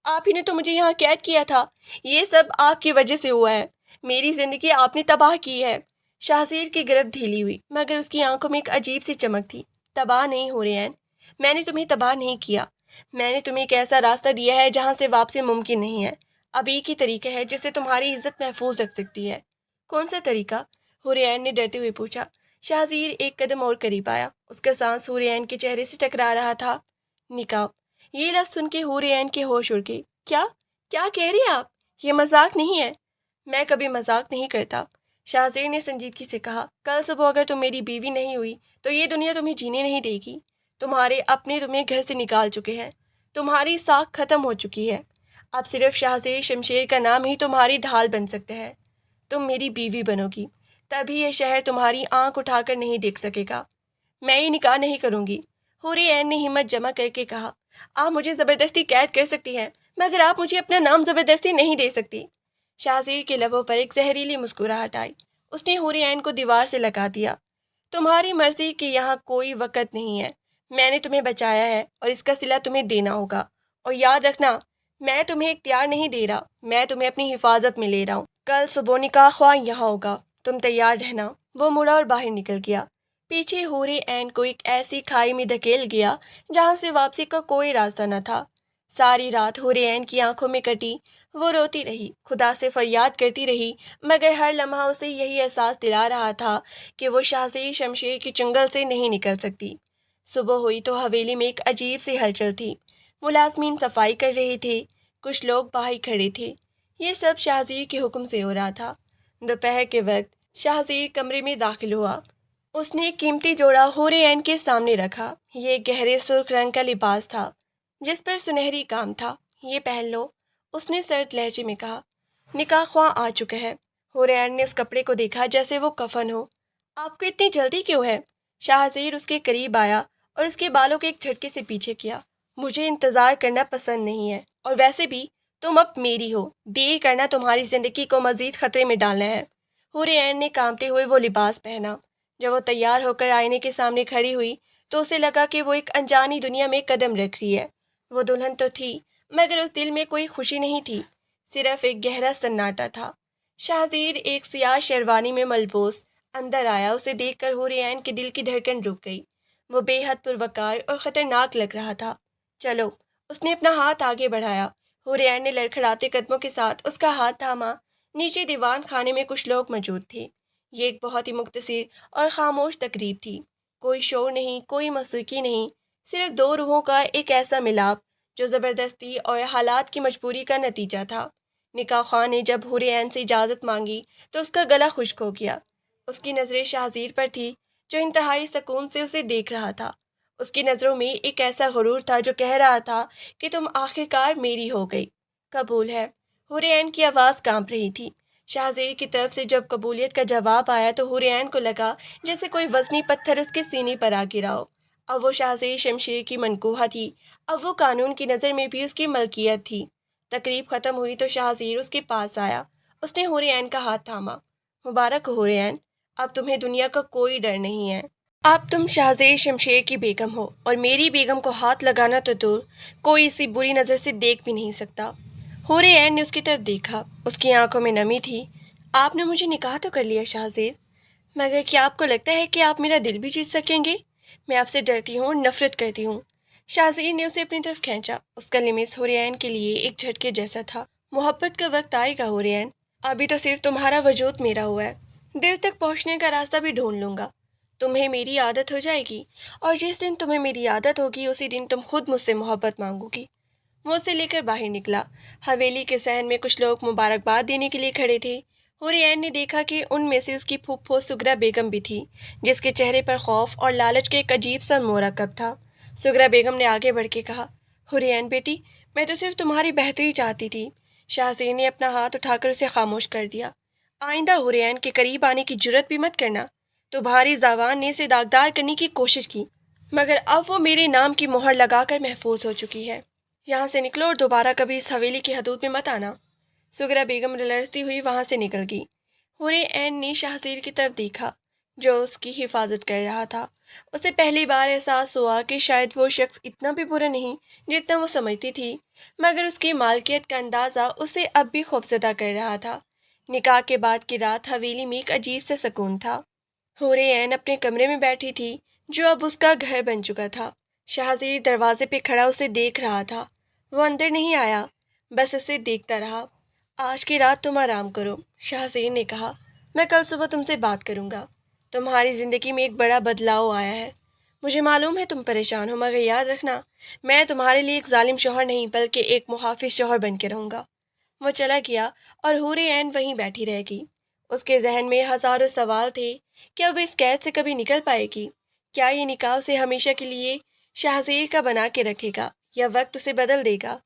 آپ ہی نے تو مجھے یہاں قید کیا تھا، یہ سب آپ کی وجہ سے ہوا ہے، میری زندگی آپ نے تباہ کی ہے۔ شاہزیر کی گرفت ڈھیلی ہوئی، مگر اس کی آنکھوں میں ایک عجیب سی چمک تھی۔ تباہ نہیں حور عین، میں نے تمہیں تباہ نہیں کیا، میں نے تمہیں ایک ایسا راستہ دیا ہے جہاں سے واپسی ممکن نہیں ہے۔ اب ایک ہی طریقہ ہے جس سے تمہاری عزت محفوظ رکھ سکتی ہے۔ کون سا طریقہ؟ حور عین نے ڈرتے ہوئے پوچھا۔ شاہزیر ایک قدم اور قریب آیا۔ اس کا سانس حور عین کے چہرے سے ٹکرا رہا تھا۔ نکاح، یہ لفظ سن کے حور عین کے ہوش اڑ گئے۔ کیا کہہ رہی ہیں آپ؟ یہ مذاق نہیں ہے۔ میں کبھی مذاق نہیں کرتا، شاہزیر نے سنجیدگی سے کہا۔ کل صبح اگر تم میری بیوی نہیں ہوئی تو یہ دنیا تمہیں جینے نہیں دے گی۔ تمہارے اپنے تمہیں گھر سے نکال چکے ہیں، تمہاری ساکھ ختم ہو چکی ہے۔ اب صرف شاہزیر شمشیر کا نام ہی تمہاری ڈھال بن سکتا ہے۔ تم میری بیوی بنو گی، تبھی یہ شہر تمہاری آنکھ اٹھا کر نہیں دیکھ سکے گا۔ میں یہ نکاح نہیں کروں گی، حوری عین نے ہمت جمع کر کے کہا۔ آپ مجھے زبردستی قید کر سکتی ہیں، مگر آپ مجھے اپنا نام زبردستی نہیں دے سکتی۔ شاہزیر کے لبوں پر ایک زہریلی مسکراہٹ آئی۔ اس نے حوری عین کو دیوار سے لگا دیا۔ تمہاری مرضی کہ یہاں کوئی وقت نہیں ہے۔ میں نے تمہیں بچایا ہے اور اس کا صلہ تمہیں دینا ہوگا۔ اور یاد رکھنا، میں تمہیں اختیار نہیں دے رہا، میں تمہیں اپنی حفاظت میں لے رہا ہوں۔ کل صبح نکاح خواہ یہاں ہوگا، تم تیار رہنا۔ وہ مڑا اور باہر نکل گیا۔ پیچھے حوری عین کو ایک ایسی کھائی میں دھکیل گیا جہاں سے واپسی کا کوئی راستہ نہ تھا۔ ساری رات حوری عین کی آنکھوں میں کٹی۔ وہ روتی رہی، خدا سے فریاد کرتی رہی، مگر ہر لمحہ اسے یہی احساس دلا رہا تھا کہ وہ شاہزیر شمشیر کے چنگل سے نہیں نکل سکتی۔ صبح ہوئی تو حویلی میں ایک عجیب سی ہلچل تھی۔ ملازمین صفائی کر رہے تھے، کچھ لوگ باہر کھڑے تھے۔ یہ سب شاہزیر کے حکم سے ہو رہا تھا۔ دوپہر کے وقت شاہزیر کمرے میں داخل ہوا۔ اس نے ایک قیمتی جوڑا حوری عین کے سامنے رکھا۔ یہ گہرے سرخ رنگ کا لباس تھا جس پر سنہری کام تھا۔ یہ پہن لو، اس نے سرد لہجے میں کہا۔ نکاح خواہ آ چکا ہے۔ حوری عین نے اس کپڑے کو دیکھا جیسے وہ کفن ہو۔ آپ کو اتنی جلدی کیوں ہے؟ شاہزیر اس کے قریب آیا اور اس کے بالوں کو ایک جھٹکے سے پیچھے کیا۔ مجھے انتظار کرنا پسند نہیں ہے، اور ویسے بھی تم اب میری ہو، دیر کرنا تمہاری زندگی کو مزید خطرے میں ڈالنا ہے۔ حوری عین نے کانپتے ہوئے وہ لباس پہنا۔ جب وہ تیار ہو کر آئینے کے سامنے کھڑی ہوئی تو اسے لگا کہ وہ ایک انجانی دنیا میں قدم رکھ رہی ہے۔ وہ دلہن تو تھی، مگر اس دل میں کوئی خوشی نہیں تھی، صرف ایک گہرا سناٹا تھا۔ شاہزیر ایک سیاہ شیروانی میں ملبوس اندر آیا۔ اسے دیکھ کر حوری عین کے دل کی دھڑکن رک گئی۔ وہ بے حد پروقار اور خطرناک لگ رہا تھا۔ چلو، اس نے اپنا ہاتھ آگے بڑھایا۔ حوری عین نے لڑکھڑاتے قدموں کے ساتھ اس کا ہاتھ تھاما۔ نیچے دیوان خانے میں کچھ لوگ موجود تھے۔ یہ ایک بہت ہی مختصر اور خاموش تقریب تھی۔ کوئی شور نہیں، کوئی موسیقی نہیں، صرف دو روحوں کا ایک ایسا ملاپ جو زبردستی اور حالات کی مجبوری کا نتیجہ تھا۔ نکاح خواہ نے جب حوری عین سے اجازت مانگی تو اس کا گلا خشک ہو گیا۔ اس کی نظریں شاہزیر پر تھی جو انتہائی سکون سے اسے دیکھ رہا تھا۔ اس کی نظروں میں ایک ایسا غرور تھا جو کہہ رہا تھا کہ تم آخرکار میری ہو گئی۔ قبول ہے۔ حوری عین کی آواز کانپ رہی تھی۔ شاہزیر کی طرف سے جب قبولیت کا جواب آیا تو حوری عین کو لگا جیسے کوئی وزنی پتھر اس کے سینے پر آ گرا ہو۔ اب وہ شاہزیر شمشیر کی منکوحہ تھی، اب وہ قانون کی نظر میں بھی اس کی ملکیت تھی۔ تقریب ختم ہوئی تو شاہزیر اس کے پاس آیا۔ اس نے حوری عین کا ہاتھ تھاما۔ مبارک ہو حوری عین، اب تمہیں دنیا کا کوئی ڈر نہیں ہے۔ اب تم شاہزیر شمشیر کی بیگم ہو، اور میری بیگم کو ہاتھ لگانا تو دور، کوئی اسی بری نظر سے دیکھ بھی نہیں سکتا۔ حوری عین نے اس کی طرف دیکھا، اس کی آنکھوں میں نمی تھی۔ آپ نے مجھے نکاح تو کر لیا شاہزیر، مگر کیا آپ کو لگتا ہے کہ آپ میرا دل بھی جیت سکیں گے؟ میں آپ سے ڈرتی ہوں اور نفرت کرتی ہوں۔ شاہزیر نے اسے اپنی طرف کھینچا۔ اس کا لمس حوری عین کے لیے ایک جھٹکے جیسا تھا۔ محبت کا وقت آئے گا حوری عین، ابھی تو صرف تمہارا وجود میرا ہوا ہے، دل تک پہنچنے کا راستہ بھی ڈھونڈ لوں گا۔ تمہیں میری عادت ہو جائے گی، اور جس دن تمہیں میری عادت ہوگی اسی دن تم خود مجھ سے محبت مانگو گی۔ وہ اسے لے کر باہر نکلا۔ حویلی کے صحن میں کچھ لوگ مبارکباد دینے کے لیے کھڑے تھے۔ حوری عین نے دیکھا کہ ان میں سے اس کی پھوپھو سغرا بیگم بھی تھی، جس کے چہرے پر خوف اور لالچ کا ایک عجیب سا مرکب تھا۔ سغرا بیگم نے آگے بڑھ کے کہا، حوری عین بیٹی، میں تو صرف تمہاری بہتری چاہتی تھی۔ شاہزیر نے اپنا ہاتھ اٹھا کر اسے خاموش کر دیا۔ آئندہ حوری عین کے قریب آنے کی جرت بھی مت کرنا۔ تمہاری زبان نے اسے داغدار کرنے کی کوشش کی، مگر اب وہ میرے نام کی مہر لگا کر محفوظ ہو چکی ہے۔ یہاں سے نکلو اور دوبارہ کبھی اس حویلی کی حدود میں مت آنا۔ سغرا بیگم لرزتی ہوئی وہاں سے نکل گئی۔ حوری عین نے شاہزیر کی طرف دیکھا جو اس کی حفاظت کر رہا تھا۔ اسے پہلی بار احساس ہوا کہ شاید وہ شخص اتنا بھی برا نہیں جتنا وہ سمجھتی تھی، مگر اس کی مالکیت کا اندازہ اسے اب بھی خوفزدہ کر رہا تھا۔ نکاح کے بعد کی رات حویلی میں ایک عجیب سا سکون تھا۔ حوری عین اپنے کمرے میں بیٹھی تھی جو اب اس کا گھر بن چکا تھا۔ شاہزیر دروازے پہ کھڑا اسے دیکھ رہا تھا۔ وہ اندر نہیں آیا، بس اسے دیکھتا رہا۔ آج کی رات تم آرام کرو، شاہزیر نے کہا، میں کل صبح تم سے بات کروں گا۔ تمہاری زندگی میں ایک بڑا بدلاؤ آیا ہے، مجھے معلوم ہے تم پریشان ہو، مگر یاد رکھنا میں تمہارے لیے ایک ظالم شوہر نہیں بلکہ ایک محافظ شوہر بن کے رہوں گا۔ وہ چلا گیا اور حوری عین وہیں بیٹھی رہ گئی۔ اس کے ذہن میں ہزاروں سوال تھے۔ کیا وہ اس قید سے کبھی نکل پائے گی؟ کیا یہ نکاح اسے ہمیشہ کے لیے شاہزیر کا بنا کے رکھے گا یا وقت اسے بدل دے گا؟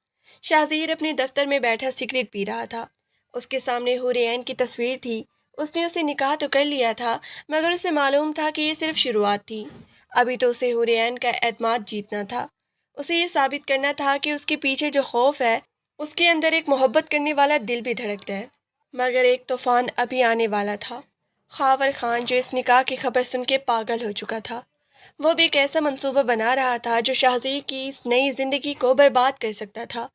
شاہزیر اپنے دفتر میں بیٹھا سگریٹ پی رہا تھا۔ اس کے سامنے حور عین کی تصویر تھی۔ اس نے اسے نکاح تو کر لیا تھا، مگر اسے معلوم تھا کہ یہ صرف شروعات تھی۔ ابھی تو اسے حور عین کا اعتماد جیتنا تھا۔ اسے یہ ثابت کرنا تھا کہ اس کے پیچھے جو خوف ہے، اس کے اندر ایک محبت کرنے والا دل بھی دھڑکتا ہے۔ مگر ایک طوفان ابھی آنے والا تھا۔ خاور خان، جو اس نکاح کی خبر سن کے پاگل ہو چکا تھا، وہ بھی ایک ایسا منصوبہ بنا رہا تھا جو شاہزیر کی اس نئی زندگی کو برباد کر سکتا تھا۔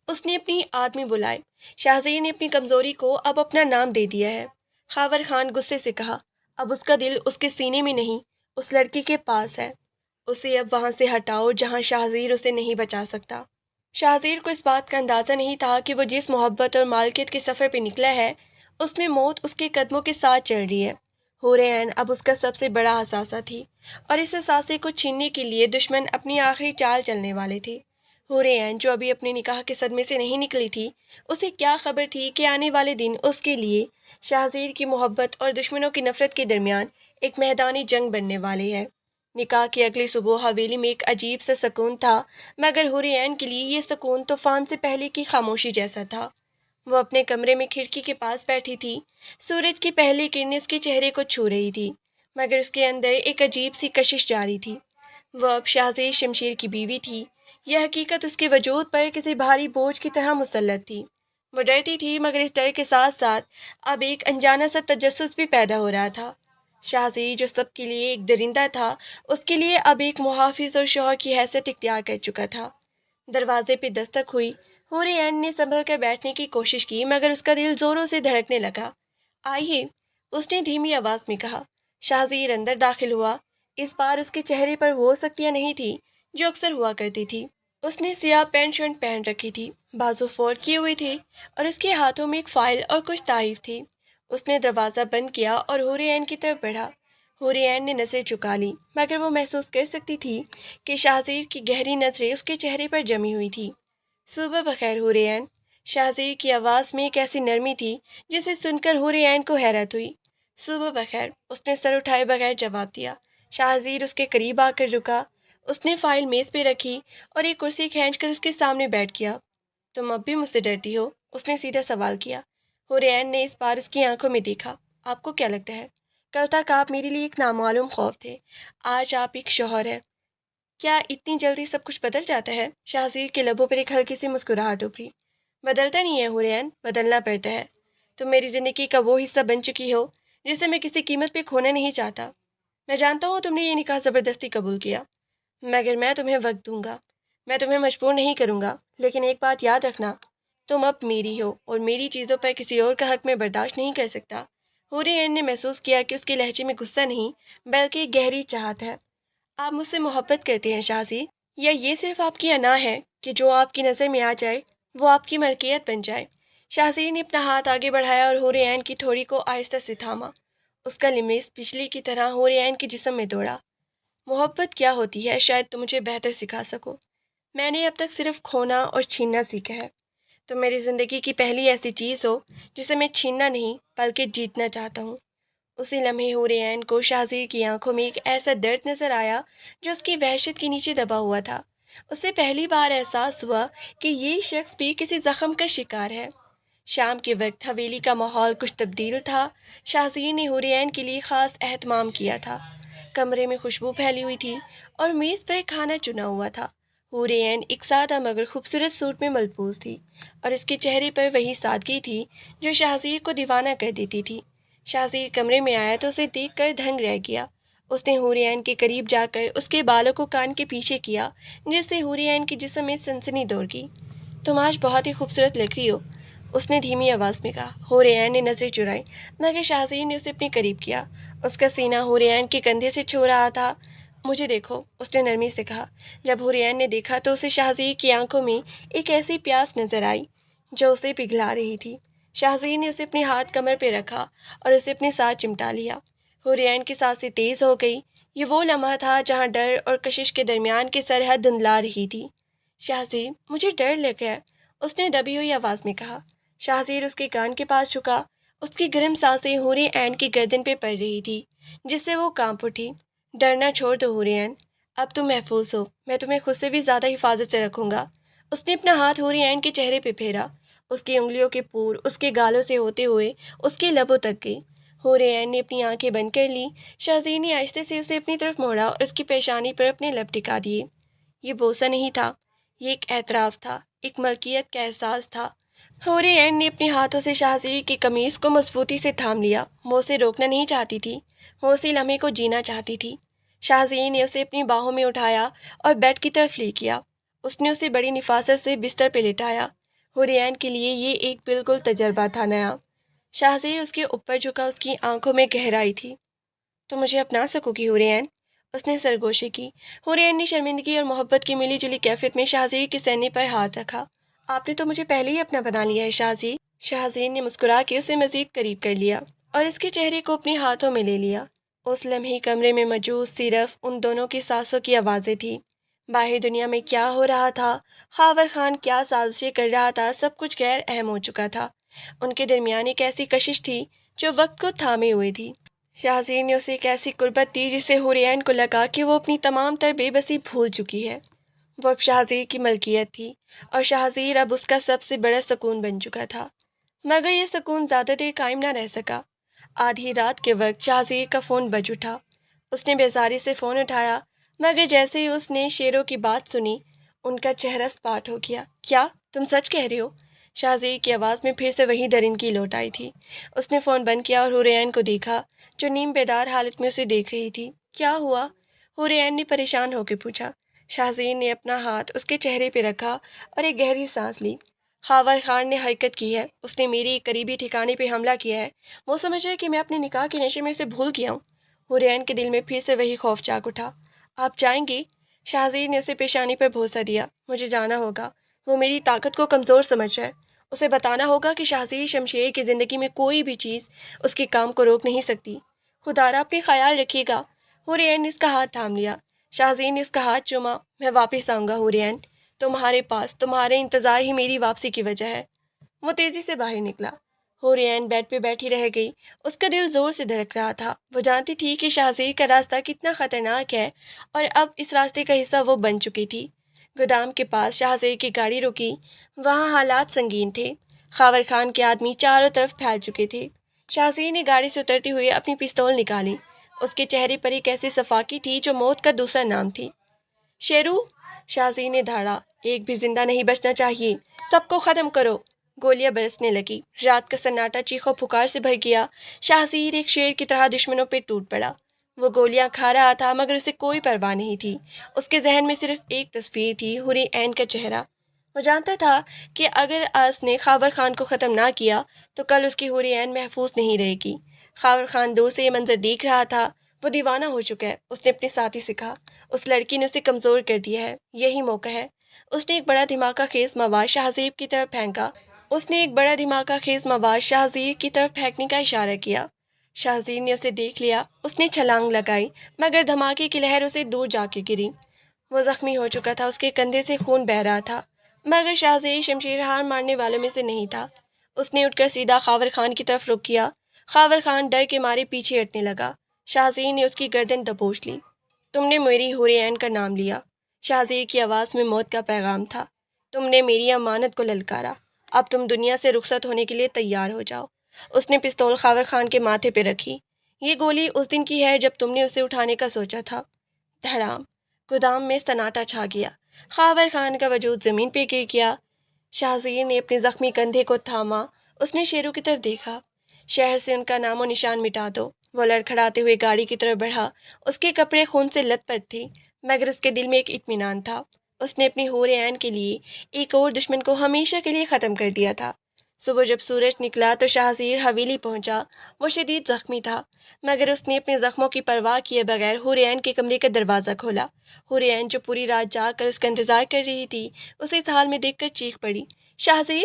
اس نے اپنی آدمی بلائے۔ شاہزیر نے اپنی کمزوری کو اب اپنا نام دے دیا ہے۔ خاور خان غصے سے کہا، اب اس کا دل اس کے سینے میں نہیں، اس لڑکی کے پاس ہے۔ اسے اب وہاں سے ہٹاؤ جہاں شاہزیر اسے نہیں بچا سکتا۔ شاہزیر کو اس بات کا اندازہ نہیں تھا کہ وہ جس محبت اور مالکیت کے سفر پہ نکلا ہے، اس میں موت اس کے قدموں کے ساتھ چل رہی ہے۔ حور عین اب اس کا سب سے بڑا اثاثہ تھی، اور اس اثاثے کو چھیننے کے لیے دشمن اپنی آخری چال چلنے والے تھے۔ حور عین، جو ابھی اپنے نکاح کے صدمے سے نہیں نکلی تھی، اسے کیا خبر تھی کہ آنے والے دن اس کے لیے شاہزیر کی محبت اور دشمنوں کی نفرت کے درمیان ایک میدانی جنگ بننے والی ہے۔ نکاح کی اگلی صبح حویلی میں ایک عجیب سا سکون تھا، مگر حور عین کے لیے یہ سکون طوفان سے پہلے کی خاموشی جیسا تھا۔ وہ اپنے کمرے میں کھڑکی کے پاس بیٹھی تھی۔ سورج کی پہلی کرنیں اس کے چہرے کو چھو رہی تھی، مگر اس کے اندر ایک عجیب سی کشش جاری تھی۔ وہ اب شاہزیر شمشیر کی بیوی تھی۔ یہ حقیقت اس کے وجود پر کسی بھاری بوجھ کی طرح مسلط تھی۔ وہ ڈرتی تھی، مگر اس ڈر کے ساتھ ساتھ اب ایک انجانہ سا تجسس بھی پیدا ہو رہا تھا۔ شاہزیر، جو سب کے لیے ایک درندہ تھا، اس کے لیے اب ایک محافظ اور شوہر کی حیثیت اختیار کر چکا تھا۔ دروازے پہ دستک ہوئی۔ حور عین نے سنبھل کر بیٹھنے کی کوشش کی، مگر اس کا دل زوروں سے دھڑکنے لگا۔ آئیے، اس نے دھیمی آواز میں کہا۔ شاہزیر اندر داخل ہوا۔ اس بار اس کے چہرے پر وہ سختیاں نہیں تھی جو اکثر ہوا کرتی تھی۔ اس نے سیاہ پینٹ شرٹ پہن رکھی تھی، بازو فولڈ کیے ہوئے تھے، اور اس کے ہاتھوں میں ایک فائل اور کچھ تحائف تھی۔ اس نے دروازہ بند کیا اور حور عین کی طرف بڑھا۔ حور عین نے نظریں جھکا لی، مگر وہ محسوس کر سکتی تھی کہ شاہزیر کی گہری نظریں اس کے چہرے پر جمی ہوئی تھی۔ صبح بخیر حور عین۔ شاہزیر کی آواز میں ایک ایسی نرمی تھی جسے سن کر حور عین کو حیرت ہوئی۔ صبح بخیر، اس نے سر اٹھائے بغیر جواب دیا۔ شاہزیر اس کے قریب آ کر رکا۔ اس نے فائل میز پہ رکھی اور ایک کرسی کھینچ کر اس کے سامنے بیٹھ گیا۔ تم اب بھی مجھ سے ڈرتی ہو؟ اس نے سیدھا سوال کیا۔ حور عین نے اس بار اس کی آنکھوں میں دیکھا۔ آپ کو کیا لگتا ہے؟ کل تک آپ میرے لیے ایک نامعلوم خوف تھے، آج آپ ایک شوہر ہیں۔ کیا اتنی جلدی سب کچھ بدل جاتا ہے؟ شاہزیر کے لبوں پر ایک ہلکی سی مسکراہٹ ابھری۔ بدلتا نہیں ہے حور عین، بدلنا پڑتا ہے۔ تم میری زندگی کا وہ حصہ بن چکی ہو جسے میں کسی قیمت پہ کھونا نہیں چاہتا۔ میں جانتا ہوں تم نے یہ نکاح زبردستی قبول کیا، مگر میں تمہیں وقت دوں گا، میں تمہیں مجبور نہیں کروں گا، لیکن ایک بات یاد رکھنا، تم اب میری ہو اور میری چیزوں پر کسی اور کا حق میں برداشت نہیں کر سکتا۔ حور عین نے محسوس کیا کہ اس کے لہجے میں غصہ نہیں بلکہ ایک گہری چاہت ہے۔ آپ مجھ سے محبت کرتے ہیں شاہزیر، یا یہ صرف آپ کی انا ہے کہ جو آپ کی نظر میں آ جائے وہ آپ کی ملکیت بن جائے؟ شاہزیر نے اپنا ہاتھ آگے بڑھایا اور حور عین کی ٹھوڑی کو آہستہ سے تھاما۔ اس کا لمس بجلی کی طرح حور عین کے جسم میں دوڑا۔ محبت کیا ہوتی ہے شاید تم مجھے بہتر سکھا سکو۔ میں نے اب تک صرف کھونا اور چھیننا سیکھا ہے۔ تم میری زندگی کی پہلی ایسی چیز ہو جسے میں چھیننا نہیں بلکہ جیتنا چاہتا ہوں۔ اسی لمحے حور عین کو شاہزیر کی آنکھوں میں ایک ایسا درد نظر آیا جو اس کی وحشت کے نیچے دبا ہوا تھا۔ اسے پہلی بار احساس ہوا کہ یہ شخص بھی کسی زخم کا شکار ہے۔ شام کے وقت حویلی کا ماحول کچھ تبدیل تھا۔ شاہزیر نے حور عین کے لیے خاص اہتمام کیا تھا۔ کمرے میں خوشبو پھیلی ہوئی تھی اور میز پر کھانا چنا ہوا تھا۔ حور عین ایک سادہ مگر خوبصورت سوٹ میں ملبوس تھی، اور اس کے چہرے پر وہی سادگی تھی جو شاہزیر کو دیوانہ کر دیتی تھی۔ شاہزیر کمرے میں آیا تو اسے دیکھ کر دھنگ رہ گیا۔ اس نے حور عین کے قریب جا کر اس کے بالوں کو کان کے پیچھے کیا، جس سے حور عین کے جسم میں سنسنی دوڑ گئی۔ تم آج بہت ہی خوبصورت لگ رہی ہو، اس نے دھیمی آواز میں کہا۔ حور عین نے نظریں چرائیں، مگر شاہزیر نے اسے اپنے قریب کیا۔ اس کا سینہ حور عین کے کندھے سے چھو رہا تھا۔ مجھے دیکھو، اس نے نرمی سے کہا۔ جب حور عین نے دیکھا تو اسے شاہزیر کی آنکھوں میں ایک ایسی پیاس نظر آئی جو اسے پگھلا رہی تھی۔ شاہزیر نے اسے اپنے ہاتھ کمر پہ رکھا اور اسے اپنے ساتھ چمٹا لیا۔ حور عین کی سانسیں تیز ہو گئی۔ یہ وہ لمحہ تھا جہاں ڈر اور کشش کے درمیان کی سرحد دھندلا رہی تھی۔ شاہزیر، مجھے ڈر لگ رہا ہے، اس نے دبی ہوئی آواز میں کہا۔ شاہزیر اس کے کان کے پاس جھکا۔ اس کی گرم سانسیں حور عین کی گردن پہ پڑ رہی تھی، جس سے وہ کانپ اٹھی۔ ڈرنا چھوڑ دو حور عین، اب تم محفوظ ہو، میں تمہیں خود سے بھی زیادہ حفاظت سے رکھوں گا۔ اس نے اپنا ہاتھ حوری عین کے چہرے پہ پھیرا، اس کی انگلیوں کے پور اس کے گالوں سے ہوتے ہوئے اس کے لبوں تک گئی۔ حور عین نے اپنی آنکھیں بند کر لیں۔ شہزادی نے آہستہ سے اسے اپنی طرف موڑا اور اس کی پیشانی پر اپنے لب ٹکا دیے۔ یہ بوسہ نہیں تھا، یہ ایک اعتراف تھا، ایک ملکیت کا احساس تھا۔ حور عین نے اپنے ہاتھوں سے شہزادی کی قمیص کو مضبوطی سے تھام لیا، وہ اسے روکنا نہیں چاہتی تھی، وہ اسی لمحے کو جینا چاہتی تھی۔ شہزادی نے اسے اپنی باہوں میں اٹھایا اور بیڈ کی طرف لے گیا۔ اس نے اسے بڑی نفاست سے بستر پہ لٹایا۔ حور عین کے لیے یہ ایک بالکل تجربہ تھا، نیا۔ شہزادی اس کے اوپر جھکا، اس کی آنکھوں میں گہرائی تھی۔ تو مجھے اپنا سکو گی حور عین؟ اس نے سرگوشی کی۔ حور عین نے شرمندگی اور محبت کی ملی جلی کیفیت میں شہزادی کے سینے پر ہاتھ رکھا۔ آپ نے تو مجھے پہلے ہی اپنا بنا لیا ہے شہزادی۔ شہزادی نے مسکرا کے اسے مزید قریب کر لیا اور اس کے چہرے کو اپنے ہاتھوں میں لے لیا۔ اس لمحے کمرے میں موجود صرف ان دونوں کی سانسوں کی آوازیں تھیں۔ باہر دنیا میں کیا ہو رہا تھا، خاور خان کیا سازشیں کر رہا تھا، سب کچھ غیر اہم ہو چکا تھا۔ ان کے درمیان ایک ایسی کشش تھی جو وقت کو تھامے ہوئے تھی۔ شہزادی نے اسے ایک ایسی قربت دی جس سے حور عین کو لگا کہ وہ اپنی تمام تر بے بسی بھول چکی ہے۔ وہ اب شہزادی کی ملکیت تھی اور شہزادی اب اس کا سب سے بڑا سکون بن چکا تھا۔ مگر یہ سکون زیادہ دیر قائم نہ رہ سکا۔ آدھی رات کے وقت شہزادی کا فون بج اٹھا۔ اس نے بیزاری سے فون اٹھایا، مگر جیسے ہی اس نے شیروں کی بات سنی، ان کا چہرہ سپاٹ ہو گیا۔ کیا تم سچ کہہ رہے ہو؟ شہزادی کی آواز میں پھر سے وہی درندگی لوٹ آئی تھی۔ اس نے فون بند کیا اور حور عین کو دیکھا جو نیم بیدار حالت میں اسے دیکھ رہی تھی۔ کیا ہوا؟ حور عین نے پریشان ہو کے پوچھا۔ شہزادی نے اپنا ہاتھ اس کے چہرے پہ رکھا اور ایک گہری سانس لی۔ خاور خان نے حرکت کی ہے، اس نے میری ایک قریبی ٹھکانے پہ حملہ کیا ہے، وہ سمجھ رہے کہ میں اپنے نکاح کے نشے میں اسے بھول گیا ہوں۔ حور عین کے دل میں پھر سے وہی خوف جاگ اٹھا۔ آپ جائیں گی؟ شہزادی نے اسے پیشانی پر بوسہ دیا۔ مجھے جانا ہوگا، وہ میری طاقت کو کمزور سمجھ رہا ہے، اسے بتانا ہوگا کہ شہزادی شمشیر کی زندگی میں کوئی بھی چیز اس کے کام کو روک نہیں سکتی۔ خدا را اپنے خیال رکھیے گا۔ حور عین نے اس کا ہاتھ تھام لیا۔ شہزادی نے اس کا ہاتھ چوما۔ میں واپس آؤں گا حور عین، تمہارے پاس، تمہارے انتظار ہی میری واپسی کی وجہ ہے۔ وہ تیزی سے باہر نکلا۔ حور عین بیڈ پہ بیٹھی رہ گئی۔ اس کا دل زور سے دھڑک رہا تھا۔ وہ جانتی تھی کہ شہزادی کا راستہ کتنا خطرناک ہے اور اب اس راستے کا حصہ وہ بن چکی تھی۔ گودام کے پاس شہزادی کی گاڑی رکی۔ وہاں حالات سنگین تھے۔ خاور خان کے آدمی چاروں طرف پھیل چکے تھے۔ شہزادی نے گاڑی سے اترتے ہوئے اپنی پستول نکالی۔ اس کے چہرے پر ایک ایسی صفاقی تھی جو موت کا دوسرا نام تھی۔ شیرو، شہزادی نے دھاڑا، ایک بھی زندہ نہیں بچنا چاہیے، سب کو ختم کرو۔ گولیاں برسنے لگی۔ رات کا سناٹا چیخو پکار سے بھر گیا۔ شہزادی ایک شیر کی طرح دشمنوں پہ ٹوٹ پڑا۔ وہ گولیاں کھا رہا تھا مگر اسے کوئی پرواہ نہیں تھی۔ اس کے ذہن میں صرف ایک تصویر تھی، حور عین کا چہرہ۔ وہ جانتا تھا کہ اگر اس نے خاور خان کو ختم نہ کیا تو کل اس کی حور عین محفوظ نہیں رہے گی۔ خاور خان دور سے یہ منظر دیکھ رہا تھا۔ وہ دیوانہ ہو چکا ہے، اس نے اپنے ساتھی سے کہا۔ اس لڑکی نے اسے کمزور کر دیا ہے، یہی موقع ہے۔ اس نے ایک بڑا دھماکہ خیز مواد شہزادی کی طرف پھینکا۔ کی طرف پھینکنے کا اشارہ کیا۔ شہزادی نے اسے دیکھ لیا۔ اس نے چھلانگ لگائی مگر دھماکے کی لہر اسے دور جا کے گری۔ وہ زخمی ہو چکا تھا، اس کے کندھے سے خون بہہ رہا تھا، مگر شہزادی شمشیر ہار مارنے والوں میں سے نہیں تھا۔ اس نے اٹھ کر سیدھا خاور خان کی طرف رخ کیا۔ خاور خان ڈر کے مارے پیچھے ہٹنے لگا۔ شہزادی نے اس کی گردن دبوچ لی۔ تم نے میری حور عین کا نام لیا۔ شہزادی کی آواز میں موت کا پیغام تھا۔ تم نے میری امانت کو للکارا۔ اب تم دنیا سے رخصت ہونے کے لیے تیار ہو جاؤ۔ اس نے پستول خاور خان کے ماتھے پہ رکھی۔ یہ گولی اس دن کی ہے جب تم نے اسے اٹھانے کا سوچا تھا۔ دھڑام، گودام میں سناٹا چھا گیا۔ خاور خان کا وجود زمین پہ گر گیا۔ شہزادی نے اپنے زخمی کندھے کو تھاما۔ اس نے شیروں کی طرف دیکھا۔ شہر سے ان کا نام و نشان مٹا دو۔ وہ لڑکھڑاتے ہوئے گاڑی کی طرف بڑھا۔ اس کے کپڑے خون سے لت پت تھے مگر اس کے دل میں ایک اطمینان تھا۔ اس نے اپنی حور عین کے لیے ایک اور دشمن کو ہمیشہ کے لیے ختم کر دیا تھا۔ صبح جب سورج نکلا تو شہزادی حویلی پہنچا۔ وہ شدید زخمی تھا مگر اس نے اپنے زخموں کی پرواہ کیے بغیر حور عین کے کمرے کا دروازہ کھولا۔ حور عین جو پوری رات جاگ کر اس کا انتظار کر رہی تھی، اسے اس حال میں دیکھ کر چیخ پڑی، شہزادی!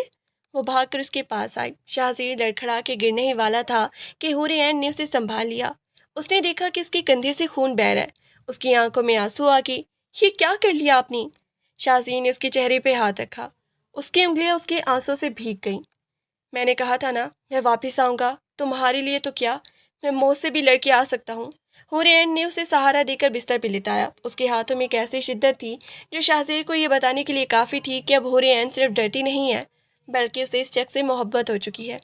وہ بھاگ کر اس کے پاس آئی۔ شہزادی لڑکھڑا کے گرنے ہی والا تھا کہ حور عین نے اسے سنبھال لیا۔ اس نے دیکھا کہ اس کے کندھے سے خون بہہ رہا ہے۔ اس کی آنکھوں میں آنسو آ گئے۔ یہ کیا کر لیا آپ نے؟ شہزادی نے اس کے چہرے پہ ہاتھ رکھا۔ اس کی انگلیاں اس کے آنسوں سے بھیگ گئیں۔ میں نے کہا تھا نا، میں واپس آؤں گا، تمہارے لیے تو کیا، میں موت سے بھی لڑ کے آ سکتا ہوں، حور عین نے اسے سہارا دے کر بستر پہ لٹایا۔ اس کے ہاتھوں میں ایک ایسی شدت تھی جو شاہزیر کو یہ بتانے کے لیے کافی تھی کہ اب حور عین صرف ڈرتی نہیں ہے بلکہ اسے اس شخص سے محبت ہو چکی ہے۔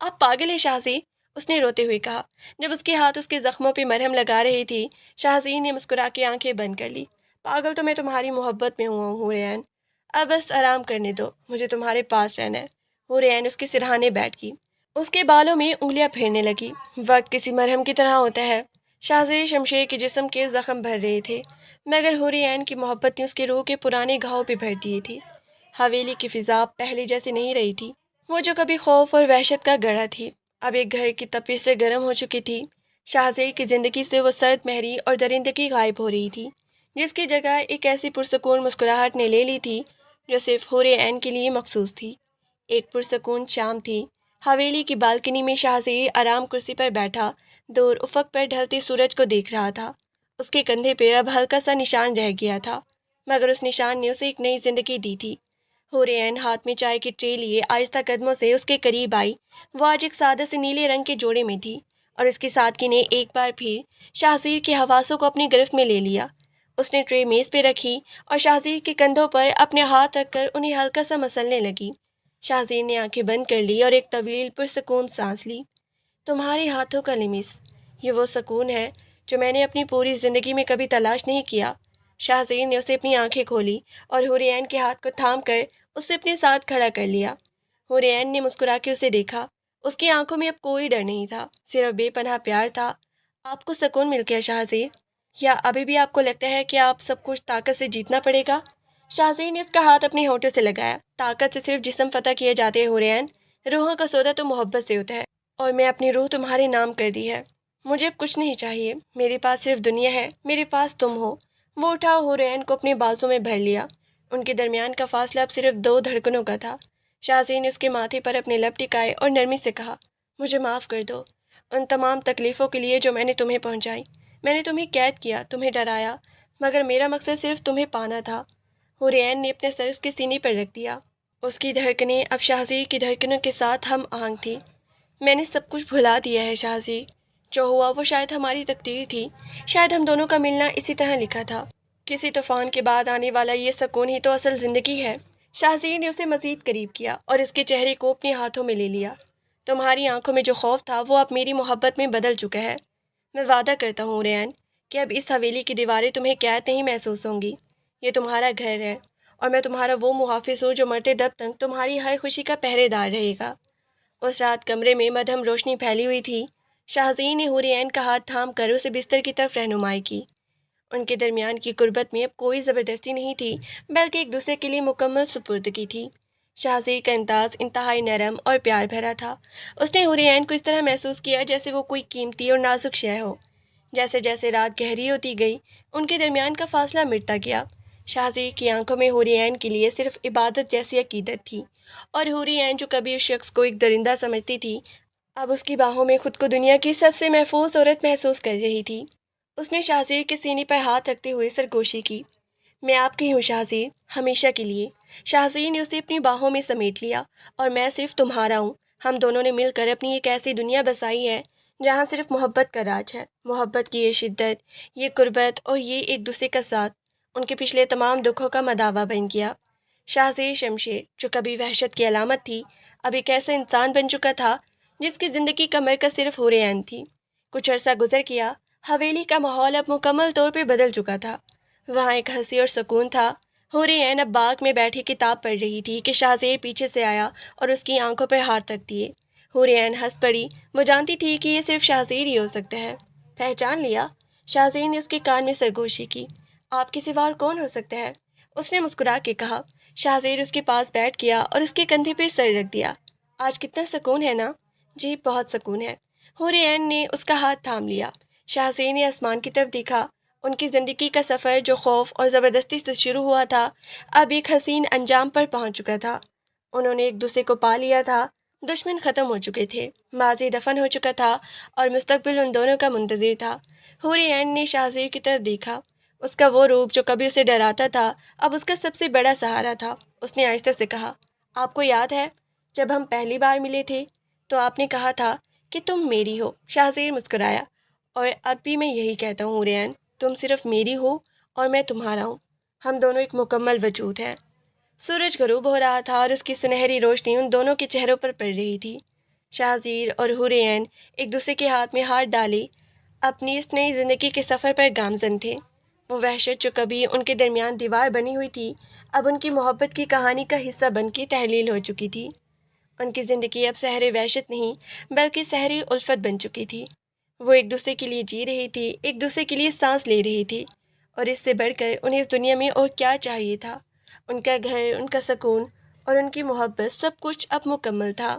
آپ پاگل ہیں شاہزیر، اس نے روتے ہوئے کہا جب اس کے ہاتھ اس کے زخموں پہ مرہم لگا رہی تھی۔ شاہزیر نے مسکرا کے آنکھیں بند کر لی۔ پاگل تو میں تمہاری محبت میں ہوا ہوں حور عین، اب بس آرام کرنے دو، مجھے تمہارے پاس رہنا ہے۔ حور عین اس کے سرہانے بیٹھ گئی، اس کے بالوں میں انگلیاں پھیرنے لگی۔ وقت کسی مرہم کی طرح ہوتا ہے۔ شاہزیر شمشیر کے جسم کے زخم بھر رہے تھے مگر حور عین کی محبت نے اس کے روح کے پرانے گھاؤں پہ بھر دیے تھی۔ حویلی کی فضا پہلے جیسی نہیں رہی تھی، وہ جو کبھی خوف اور وحشت کا گڑھا تھی اب ایک گھر کی تپش سے گرم ہو چکی تھی۔ شاہزیر کی زندگی سے وہ سرد مہری اور درندگی غائب ہو رہی تھی، جس کی جگہ ایک ایسی پرسکون مسکراہٹ نے لے لی تھی جو صرف حور عین کے لیے مخصوص تھی۔ ایک پرسکون شام تھی۔ حویلی کی بالکنی میں شاہزیر آرام کرسی پر بیٹھا دور افق پر ڈھلتے سورج کو دیکھ رہا تھا۔ اس کے کندھے پہ اب ہلکا سا نشان رہ گیا تھا مگر اس نشان نے اسے ایک نئی زندگی دی تھی۔ حور عین ہاتھ میں چائے کی ٹرے لیے آہستہ قدموں سے اس کے قریب آئی۔ وہ آج ایک سادہ سے نیلے رنگ کے جوڑے میں تھی اور اس کی سادگی نے ایک بار پھر شاہزیر کے حواسوں کو اپنی گرفت میں لے لیا۔ اس نے ٹرے میز پہ رکھی اور شاہزیر کے کندھوں پر اپنے ہاتھ رکھ کر انہیں ہلکا سا مسلنے لگی۔ شاہزیر نے آنکھیں بند کر لی اور ایک طویل پرسکون سانس لی۔ تمہارے ہاتھوں کا لمس، یہ وہ سکون ہے جو میں نے اپنی پوری زندگی میں کبھی تلاش نہیں کیا۔ شاہزیر نے اسے اپنی آنکھیں کھولی اور حور عین کے ہاتھ کو تھام کر اسے اپنے ساتھ کھڑا کر لیا۔ حور عین نے مسکرا کے اسے دیکھا۔ اس کی آنکھوں میں اب کوئی ڈر نہیں تھا، صرف بے پناہ پیار تھا۔ آپ کو سکون مل گیا شاہزیر، یا ابھی بھی آپ کو لگتا ہے کہ آپ سب کچھ طاقت سے جیتنا پڑے گا؟ شاہزیر نے اس کا ہاتھ اپنے ہونٹوں سے لگایا۔ طاقت سے صرف جسم فتح کیے جاتے ہیں حور عین، روحوں کا سودا تو محبت سے ہوتا ہے، اور میں اپنی روح تمہارے نام کر دی ہے۔ مجھے اب کچھ نہیں چاہیے، میرے پاس صرف دنیا ہے، میرے پاس تم ہو۔ وہ اٹھا حور عین کو اپنے بازو میں بھر لیا۔ ان کے درمیان کا فاصلہ اب صرف 2 دھڑکنوں کا تھا۔ شاہزیر نے اس کے ماتھے پر اپنے لب ٹکائے اور نرمی سے کہا، مجھے معاف کر دو ان تمام تکلیفوں کے لیے جو میں نے تمہیں پہنچائی۔ میں نے تمہیں قید کیا، تمہیں ڈرایا، مگر میرا مقصد صرف تمہیں پانا تھا۔ حور عین نے اپنا سر اس کے سینے پر رکھ دیا۔ اس کی دھڑکنیں اب شاہزیر کی دھڑکنوں کے ساتھ ہم آہنگ تھیں۔ میں نے سب کچھ بھلا دیا ہے شاہزیر، جو ہوا وہ شاید ہماری تقدیر تھی، شاید ہم دونوں کا ملنا اسی طرح لکھا تھا۔ کسی طوفان کے بعد آنے والا یہ سکون ہی تو اصل زندگی ہے۔ شاہزیر نے اسے مزید قریب کیا اور اس کے چہرے کو اپنے ہاتھوں میں لے لیا۔ تمہاری آنکھوں میں جو خوف تھا وہ اب میری محبت میں بدل چکا ہے۔ میں وعدہ کرتا ہوں حور عین کہ اب اس حویلی کی دیواریں تمہیں قید نہیں محسوس ہوں گی۔ یہ تمہارا گھر ہے اور میں تمہارا وہ محافظ ہوں جو مرتے دم تک تمہاری ہر خوشی کا پہرے دار رہے گا۔ اس رات کمرے میں مدھم روشنی پھیلی ہوئی تھی۔ شاہزیر نے حور عین کا ہاتھ تھام کر اسے بستر کی طرف رہنمائی کی۔ ان کے درمیان کی قربت میں اب کوئی زبردستی نہیں تھی بلکہ ایک دوسرے کے لیے مکمل سپردگی تھی۔ شاہزیر کا انداز انتہائی نرم اور پیار بھرا تھا۔ اس نے حور عین کو اس طرح محسوس کیا جیسے وہ کوئی قیمتی اور نازک شے ہو۔ جیسے جیسے رات گہری ہوتی گئی ان کے درمیان کا فاصلہ مٹتا گیا۔ شاہزیر کی آنکھوں میں حور عین کے لیے صرف عبادت جیسی عقیدت تھی، اور حور عین جو کبھی اس شخص کو ایک درندہ سمجھتی تھی اب اس کی باہوں میں خود کو دنیا کی سب سے محفوظ عورت محسوس کر رہی تھی۔ اس نے شاہزیر کے سینے پر ہاتھ رکھتے ہوئے سرگوشی کی۔ میں آپ کی ہوں شاہزیر، ہمیشہ کے لیے۔ شاہزیر نے اسے اپنی باہوں میں سمیٹ لیا۔ اور میں صرف تمہارا ہوں۔ ہم دونوں نے مل کر اپنی ایک ایسی دنیا بسائی ہے جہاں صرف محبت کا راج ہے۔ محبت کی یہ شدت، یہ قربت اور یہ ایک دوسرے کا ساتھ ان کے پچھلے تمام دکھوں کا مداوا بن گیا۔ شاہزیر شمشیر جو کبھی وحشت کی علامت تھی اب ایک ایسا انسان بن چکا تھا جس کی زندگی کا مرکز صرف حور عین تھی۔ کچھ عرصہ گزر گیا۔ حویلی کا ماحول اب مکمل طور پہ بدل چکا تھا۔ وہاں ایک ہنسی اور سکون تھا۔ حور عین اب باغ میں بیٹھی کتاب پڑھ رہی تھی کہ شاہزیر پیچھے سے آیا اور اس کی آنکھوں پر ہاتھ رکھ دیے۔ حور عین ہنس پڑی۔ وہ جانتی تھی کہ یہ صرف شاہزیر ہی ہو سکتا ہے۔ پہچان لیا؟ شاہزیر نے اس کے کان میں سرگوشی کی۔ آپ کے سوا اور کون ہو سکتا ہے؟ اس نے مسکرا کے کہا۔ شاہزیر اس کے پاس بیٹھ گیا اور اس کے کندھے پہ سر رکھ دیا۔ آج کتنا سکون ہے نا؟ جی بہت سکون ہے۔ حور عین نے اس کا ہاتھ تھام لیا۔ شاہزیر نے آسمان کی طرف دیکھا۔ ان کی زندگی کا سفر جو خوف اور زبردستی سے شروع ہوا تھا اب ایک حسین انجام پر پہنچ چکا تھا۔ انہوں نے ایک دوسرے کو پا لیا تھا۔ دشمن ختم ہو چکے تھے، ماضی دفن ہو چکا تھا اور مستقبل ان دونوں کا منتظر تھا۔ حور عین نے شاہزیر کی طرف دیکھا۔ اس کا وہ روپ جو کبھی اسے ڈراتا تھا اب اس کا سب سے بڑا سہارا تھا۔ اس نے آہستہ سے کہا، آپ کو یاد ہے جب ہم پہلی بار ملے تھے تو آپ نے کہا تھا کہ تم میری ہو؟ شاہزیر مسکرایا اور اب بھی میں یہی کہتا ہوں ریان، تم صرف میری ہو اور میں تمہارا ہوں، ہم دونوں ایک مکمل وجود ہے۔ سورج غروب ہو رہا تھا اور اس کی سنہری روشنی ان دونوں کے چہروں پر پڑ رہی تھی۔ شاہزیر اور حور عین ایک دوسرے کے ہاتھ میں ہاتھ ڈالے اپنی اس نئی زندگی کے سفر پر گامزن تھے۔ وہ وحشت جو کبھی ان کے درمیان دیوار بنی ہوئی تھی، اب ان کی محبت کی کہانی کا حصہ بن کے تحلیل ہو چکی تھی۔ ان کی زندگی اب سحر وحشت نہیں بلکہ سحر الفت بن چکی تھی۔ وہ ایک دوسرے کے لیے جی رہی تھی، ایک دوسرے کے لیے سانس لے رہی تھی، اور اس سے بڑھ کر انہیں اس دنیا میں اور کیا چاہیے تھا؟ ان کا گھر، ان کا سکون اور ان کی محبت، سب کچھ اب مکمل تھا۔